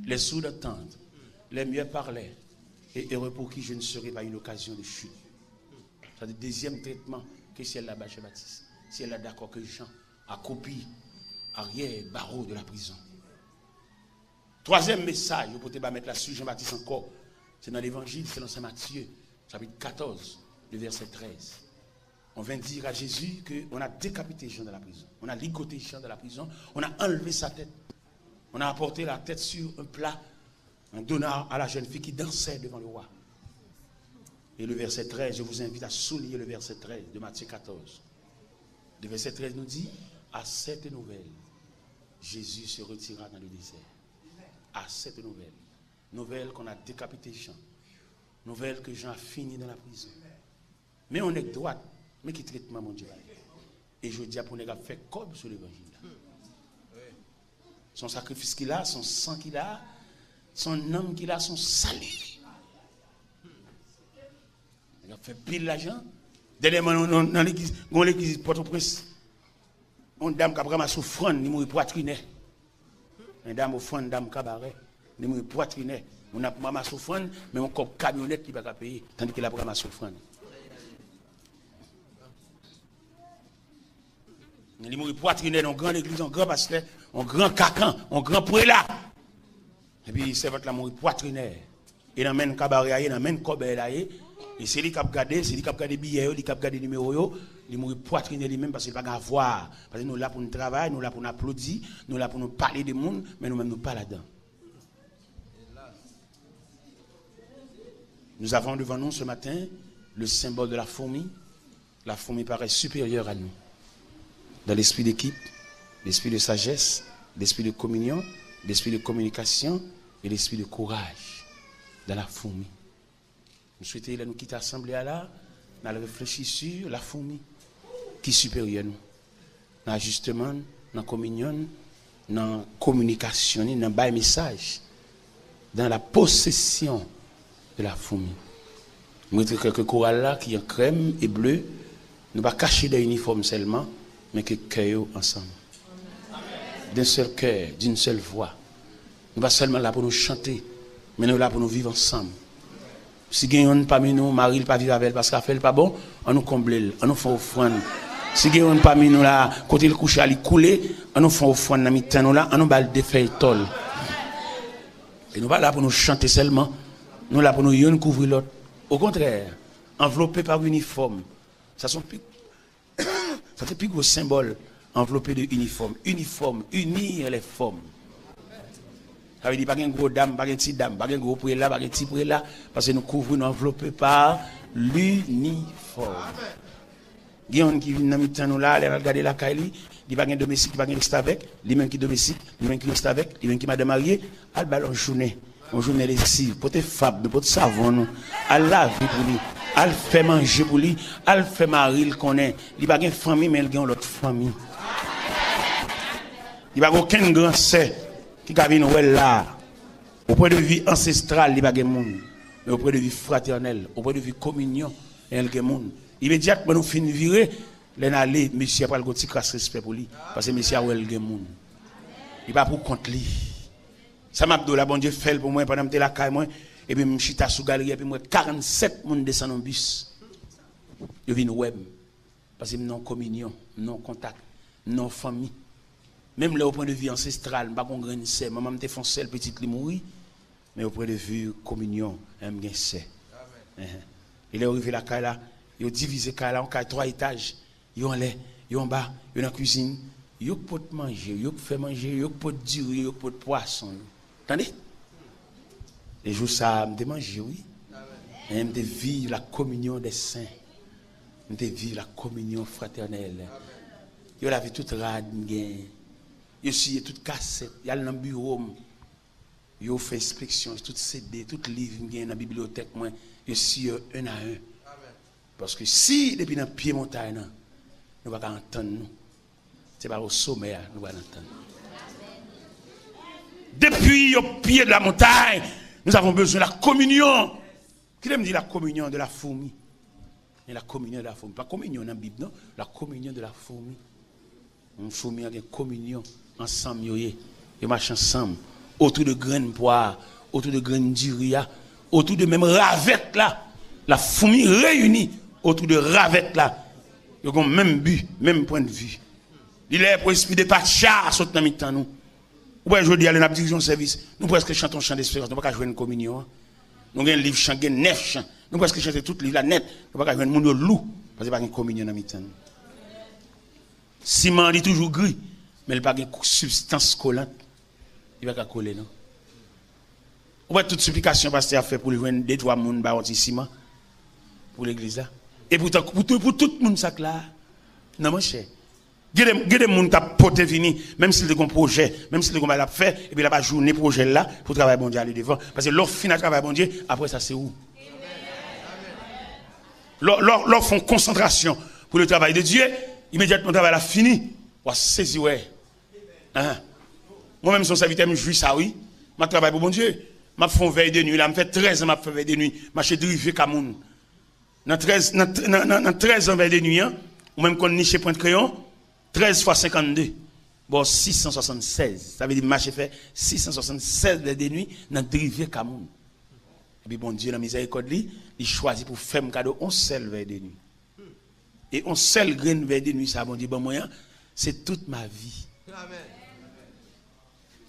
les sourds entendent, les muets parlaient, et heureux pour qui je ne serai pas une occasion de chute. C'est le deuxième traitement que si elle là-bas, Jean-Baptiste. Si elle est d'accord que Jean a copié arrière barreau de la prison. Troisième message, vous pouvez pas mettre là-dessus Jean-Baptiste encore. C'est dans l'évangile, c'est dans Saint Matthieu, chapitre 14, le verset 13. On vient dire à Jésus qu'on a décapité Jean dans la prison. On a ligoté Jean dans la prison. On a enlevé sa tête. On a apporté la tête sur un plat, en donnant à la jeune fille qui dansait devant le roi. Et le verset 13, je vous invite à souligner le verset 13 de Matthieu 14. Le verset 13 nous dit, à cette nouvelle, Jésus se retira dans le désert. À cette nouvelle. Nouvelle qu'on a décapité Jean. Nouvelle que Jean a fini dans la prison. Mais on est droit. Mais qui traitement, mon Dieu. Et je dis à pour nous faire comme sur l'évangile. Son sacrifice qu'il a, son sang qu'il a, son âme qu'il a, son salut. Il a fait pile l'argent. Dernièrement, dans l'église Port-au-Prince, une dame qui a pris ma souffrance, elle m'a poitriné. Une dame au fond, une dame cabaret, elle m'a poitriné. On a pris ma souffrance, mais on a une camionnette qui ne va pas payer, tandis qu'elle a pris ma souffrance. Il m'a poitriné dans une grande église, un grand pasteur, un grand cacan, un grand prélat. Et puis, c'est votre là, m'a poitriné. Et dans le cabaret, dans le cabaret, et c'est lui qui a gardé, c'est lui qui a gardé billets, lui qui a gardé numéros, il m'a poitriné lui-même parce qu'il n'a pas à voir. Parce que nous sommes là pour nous travailler, nous sommes là pour nous applaudir, nous sommes là pour nous parler des monde, mais nous-mêmes nous pas là-dedans. Nous avons devant nous ce matin le symbole de la fourmi. La fourmi paraît supérieure à nous. Dans l'esprit d'équipe, l'esprit de sagesse, l'esprit de communion, l'esprit de communication et l'esprit de courage. Dans la fourmi. Nous souhaitons nous quitter l'assemblée là, nous allons réfléchir sur la fourmi qui est supérieure à nous. Dans l'ajustement, dans la communion, dans la communication, dans le message, dans la possession de la fourmi. Nous mettons quelques chorales là qui sont crème et bleu, nous ne pas cacher des uniformes seulement, mais que cœur ensemble. D'un seul cœur, d'une seule voix. Nous ne sommes pas seulement là pour nous chanter, mais nous sommes là pour nous vivre ensemble. Si quelqu'un parmi nous, Marie ne pas vivre avec elle parce qu'elle fait pas bon, on nous comble, on nous fait offrande. Si quelqu'un parmi nous là, côté le coucher, il couler, on nous fait offrande dans mi-temps nous là, on nous balle des feuilles tol. Et nous pas là pour nous chanter seulement, nous là pour nous y couvrir l'autre. Au contraire, enveloppé par uniforme, ça sont plus, ça fait plus gros symbole enveloppé de uniforme. Uniforme, unir les formes. Ça veut dire pas un gros dame, pas un petit dame, pas un gros prélat, pas un petit prélat, parce que nous couvrons, nous enveloppés par l'uniforme. Il y a un qui vient dans le temps, nous là, aller regarder la caille, il n'y a pas un domestique, il n'y a pas un reste avec, lui même qui domestique, lui même qui reste avec, lui même qui m'a marié, elle va en journée lessive, pour te fab, pour te savon, elle la vie pour lui, elle fait manger pour lui, elle fait marier le connaît, il n'y a pas une famille, mais elle a l'autre famille. Il n'y a pas aucun grand sœur qui a vu nous là, au point de vue ancestral, il n'y a pas de monde, mais au point de vue fraternel, au point de vue communion, il y a de monde. Immédiatement, nous finissons de virer, les allées, monsieur a pas le petit crasse respect pour lui, parce que monsieur a eu le monde. Il va pour contre lui. Ça m'a dit, bon Dieu fait pour moi pendant que je la caille, et puis je suis sous galerie, et puis moi, 47 personnes descendent en bus. Je viens web, parce que non communion, non contact, non famille. Même là, au point de vue ancestral, je ne sais pas qu'on gagne ça. Maman me fait seul petit qui mourit, mais au point de vue communion, je gagne ça. Il est arrivé la caille là, il a divisé la caille là en 3 étages. Il est en l'air, il est en bas, il est en la cuisine. Il peut manger, il peut manger, il peut durer, il peut poisson. Attendez? Et je ça, je manger, oui. Et je vivre la communion des saints. Je vivre la communion fraternelle. Il a vu toute rade, il a toute cassette, il a dans le bureau. Il a fait inspection, tout CD, tout livre dans la bibliothèque. Il suis un à un. Parce que si, depuis dans le pied montagne, nous ne pouvons pas entendre nous. Ce n'est pas au sommet, nous allons entendre. Depuis au pied de la montagne, nous avons besoin de la communion. Qui aime dire la communion de la fourmi? Et la communion de la fourmi. Pas communion dans la Bible, non? La communion de la fourmi. Une fourmi a une communion ensemble. Ils marchent ensemble. Autour de graines poires, autour de graines d'uria, autour de même ravette là. La fourmi réunie autour de ravette là. Ils ont même but, même point de vue. Il est pour esprit de pacha, saute dans mi-temps nous. Ouais, je dis, aller dans la division de service. Nous presque chantons chant d'espérance. Nous ne pouvons pas jouer une communion. Nous avons un livre chant, 9 chants. Nous presque chanter tout le livre, la net. Nous ne pouvons pas jouer un monde loup. Parce qu'il n'y a pas une communion dans la mi-temps. Ciment est toujours gris. Mais il n'y a pas de substance collante. Il ne va pas coller, non? Ou toute supplication pasteur a fait pour lui jouer 2-3 personnes par ciment. Pour l'église là. Et pourtant, pour tout le monde, ça là. Non, mon cher. Il y a des gens qui ont porté fini, même s'ils ont un projet, même s'ils ont un fait, et puis il n'y a pas de journée projet là, pour travailler bon Dieu aller devant. Parce que l'offre finale travail bon Dieu, après ça c'est où? L'offre font concentration pour le travail de Dieu, immédiatement le travail a fini. On va saisir, ouais. Hein? Moi-même, son serviteur, je jouis ça, oui. Je travaille pour bon Dieu. Je fais veille de nuit, là, je fais 13 ans, je fais veille de nuit. Je suis drivé Cameroun. Dans 13 ans veille de nuit, ou même qu'on niche point de crayon, 13 fois 52. Bon, 676. Ça veut dire que marché fait 676 de nuit dans le drivé Cameroun. Et puis bon Dieu, dans la miséricorde, il choisit pour faire un cadeau, on seul veille de nuit. Et on seul grain veille de nuit, ça, bon Dieu, bon moyen, c'est toute ma vie. Amen.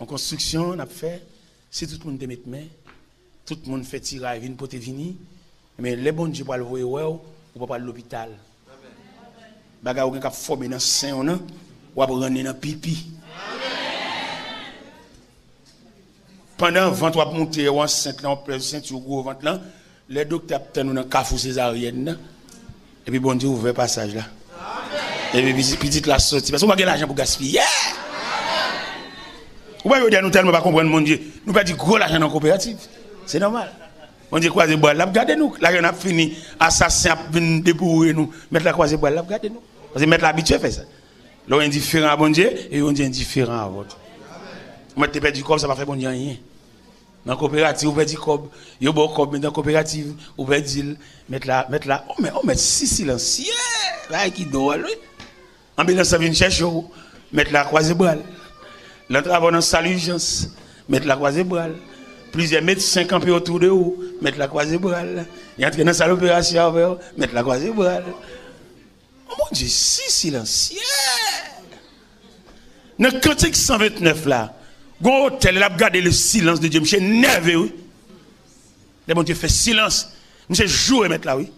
En construction, on a fait, si tout le monde te met main, tout le monde fait tirer, vine pour te venir, mais les bons Dieu pour le voir, ou pas à l'hôpital. Baga ou gen k'ap formé dans sein ou nan ou ap rendre dans pipi. Pendant ventre ou monter ou enceinte là on presse ceinture gros ventre là, les docteurs attendent dans cafou césarienne et puis bon Dieu ouvre passage là. Et puis petite la sortie parce qu'on pas l'argent pour gaspiller. Ou pas dire nous tellement pas comprendre mon Dieu. Nous pas dire gros l'argent dans coopérative. C'est normal. On dit croiser bois, là regardez nous, là on a fini assassin a venir dépouiller nous, mettre la croiser bois, là regardez nous. Parce que mettre l'habitude fait ça. Là on est indifférent à bon Dieu et on dit indifférent à votre. Moi tu perds du corps, ça va faire bon Dieu rien. Dans la coopérative, on perd du corps, yo bon corps dans la coopérative, on perd dire mettre là, on met si silencieux, là qui dort lui. Ambulance vient chercher, mettre la croiser bois. L'entrave dans salle urgence, mettre la croiser bois. Plusieurs médecins campés autour de vous, mettre la croisée bras. Il entre dans la salle d'opération, mettre la croisée bras. Oh mon Dieu, si silencieux. Dans le cantique 129 là, gon hôtel là, regardez le silence de Dieu, monsieur nerveux, oui. Le bon Dieu fait silence. Monsieur joue et mettre là, oui.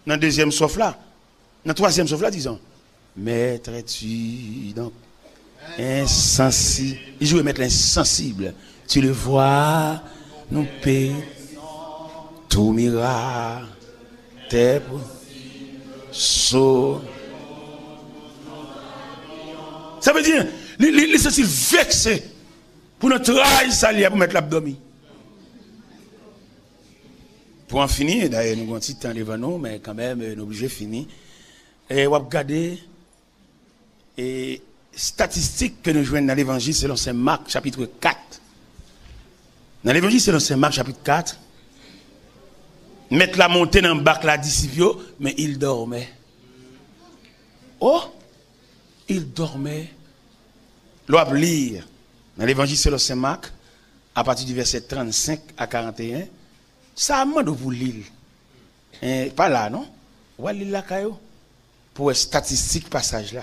Dans le deuxième sauf là, dans le troisième sauf là, disons, maître es-tu donc insensible. Il joue et mettre l'insensible. Tu le vois, nous paie, tout mira, tes sauts. Ça veut dire, les sensibles vexés pour notre travail salier pour mettre l'abdomen. Pour en finir, d'ailleurs, nous avons un petit temps devant nous, mais quand même, nous sommes obligés de finir. Et on va regarder les statistiques que nous jouons dans l'évangile selon Saint Marc, chapitre 4. Dans l'évangile selon Saint Marc, chapitre 4, mettre la montée dans le bac la disciple, mais il dormait. Oh, il dormait. L'on lire dans l'évangile selon Saint Marc, à partir du verset 35 à 41, ça demande pour lire. Pas là, non? On va lire là, pour statistique passage là.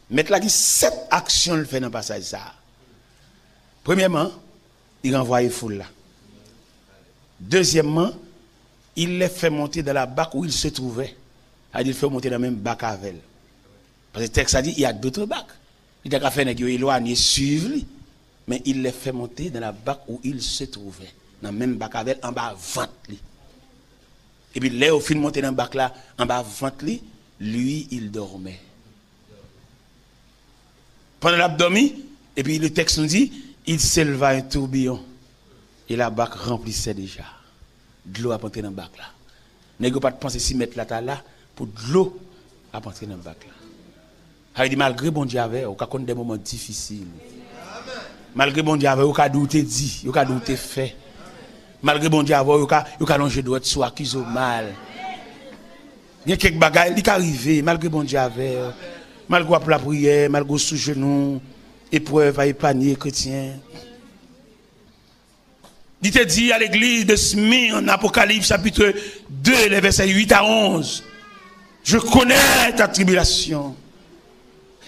Mettre là, 7 actions le fait dans le passage ça. Premièrement, il renvoie les foules là. Deuxièmement, il les fait monter dans la bac où il se trouvait. Il fait monter dans le même bac avec elle. Parce que le texte a dit il y a d'autres bacs. Il a fait nèg éloigné suivre lui, mais il les fait monter dans la bac où il se trouvait, dans le même bac avec elle, en bas ventre lui. Et puis là au fin monter dans le bac là en bas ventre lui il dormait. Pendant l'abdomen et puis le texte nous dit il s'éleva un tourbillon et la bac remplissait déjà. De l'eau a monté dans le bac là. Nèg pas penser si mettre là pour de l'eau à entrer dans le bac là. Il dit malgré bon Dieu avait, au cas des moments difficiles. Malgré bon Dieu, vous avez douté dit, vous avez douté fait. Malgré bon Dieu, vous avez longé droit soit accusé au mal. Il y a quelques bagages qui arrivent, malgré bon Dieu, malgré la prière, malgré sous genou, épreuve à épargner chrétien. Il te dit à l'église de Smyrne, en Apocalypse chapitre 2, les versets 8 à 11. Je connais ta tribulation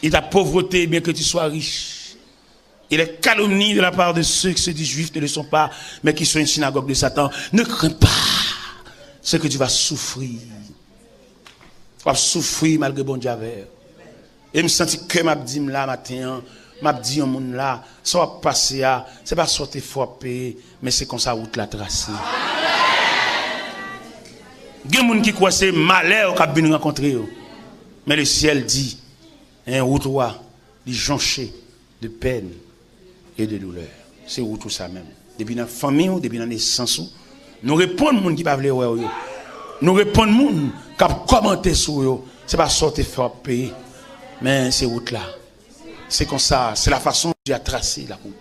et ta pauvreté, bien que tu sois riche. Et les calomnies de la part de ceux qui se disent juifs ne le sont pas, mais qui sont une synagogue de Satan. Ne crains pas ce que tu vas souffrir. Tu vas souffrir malgré bon Dieu. Et me sentir que m'a dit là matin, m'a dit au monde là, ça va passer à, c'est pas sortir frappé, mais c'est comme ça route la tracée. Il y a des gens qui croient que c'est malheur qu'on vient rencontrer. Mais le ciel dit, un route il jonché de peine et de douleur. C'est où tout ça même. Depuis dans la famille, depuis dans la naissance, nous répondons aux gens qui ne peuvent pas voir. Nous répondons aux gens qui ont commenté sur eux. Ce n'est pas sortir frappé, mais c'est route là. C'est comme ça, c'est la façon dont Dieu a tracé la route.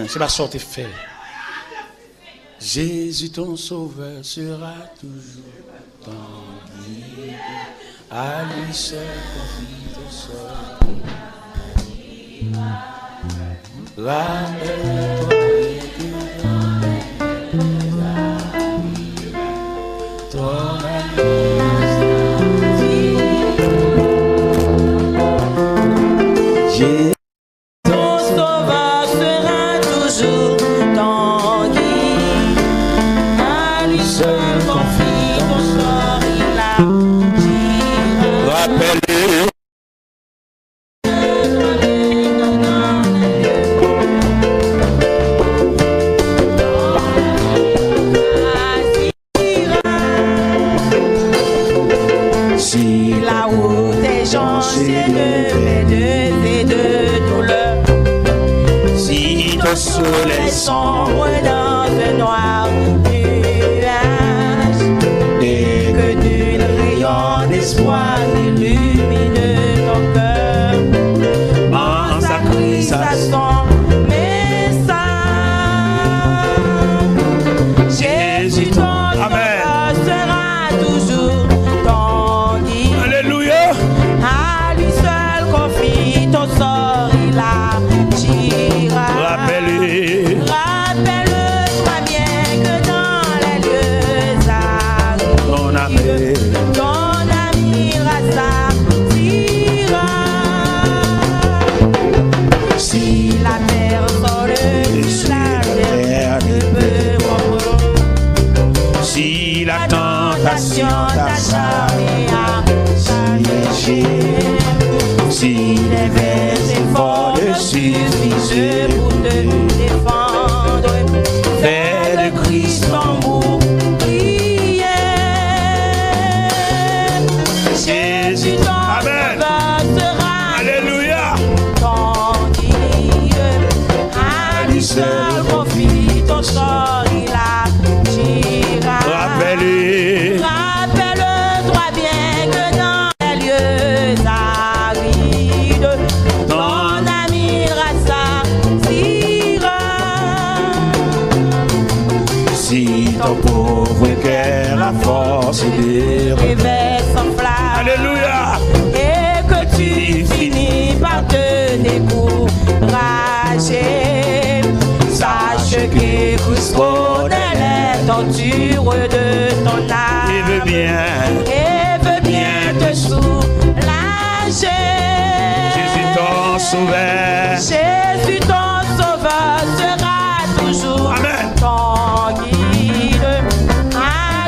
C'est pas sortir faire. Jésus ton sauveur sera toujours ton guide. À lui seul confie ton sort. Rappelle-toi ton amour. Ton sauveur sera toujours ton guide. À lui seul confie ton sort, il agira. Rappelle-le. Si la route est jonchée de peines et de douleurs, Si ton soleil sombre dans un noir nuage, et que nul rayon d'espoir n'illumine ton cœur, en sacrifice à son message. Jésus ton sauveur sera toujours ton guide. Alléluia. À lui seul confie ton sort, il agira. Rappelle-le. Rappelle-toi bien que dans les lieux arides, ton ami rassasira. Si la personne la ne peut comprendre, Si la tentation t'acharne à s'alléger, si les vers efforts ne suffisent pour te défendre, fais de Christ ton bouclier. Jésus ton sauveur sera Alléluia. ton guide. À lui seul confie ton sort, il agira. Rappelle-le. Rappelle-toi bien que dans les lieux arides, ton ami rassasira. Si ton pauvre cœur a force de Réveille sans flamme. Alléluia. Et que tu finis par te décourager, sache que Christ connaît les tortures de ton âme. Il veut bien. Et veut bien te soulager. Jésus ton sauveur. Jésus ton sauveur sera toujours Amen. ton guide. À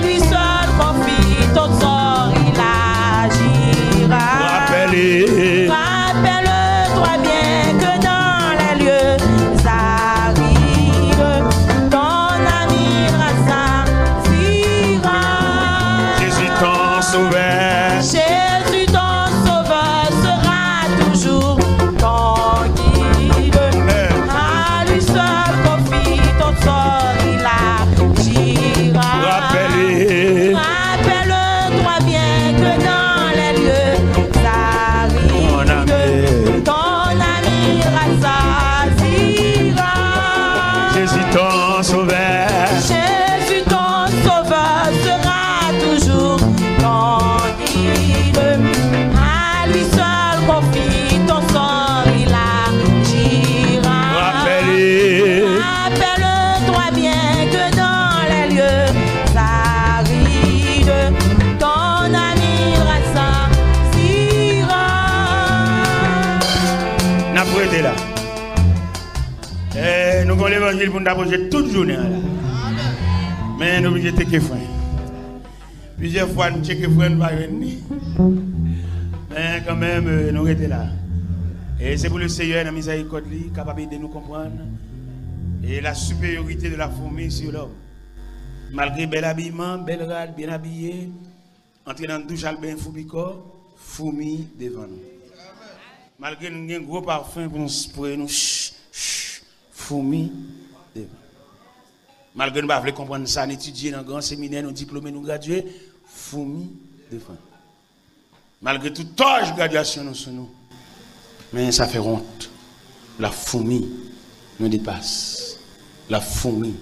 lui seul confie ton sort, il agira. Rappelle-le. Rappelle-toi bien que dans les lieux arides, ton ami rassasira. Jésus ton sauveur. Jésus ton sauveur sera toujours ton guide. l'évangile pour nous approcher toute journée. Mais nous obligés de checker frein. Plusieurs fois, nous checker frein, nous ne pas venir. Mais quand même, nous étions là. Et c'est pour le Seigneur, la miséricorde, capable de nous comprendre. Et la supériorité de la fourmi sur l'homme. Malgré bel habillement, belle rade, bien habillé, entrer dans le douche, albin, fourmi devant nous. Malgré nous avons un gros parfum pour nous sprayer, nous fourmi devant. Malgré nous ne pouvons pas comprendre ça, nous étudier dans un grand séminaire, nous diplômés, nous gradués, fourmi devant. Malgré toute torche graduation nous sur nous. Mais ça fait honte. La fourmi nous dépasse. La fourmi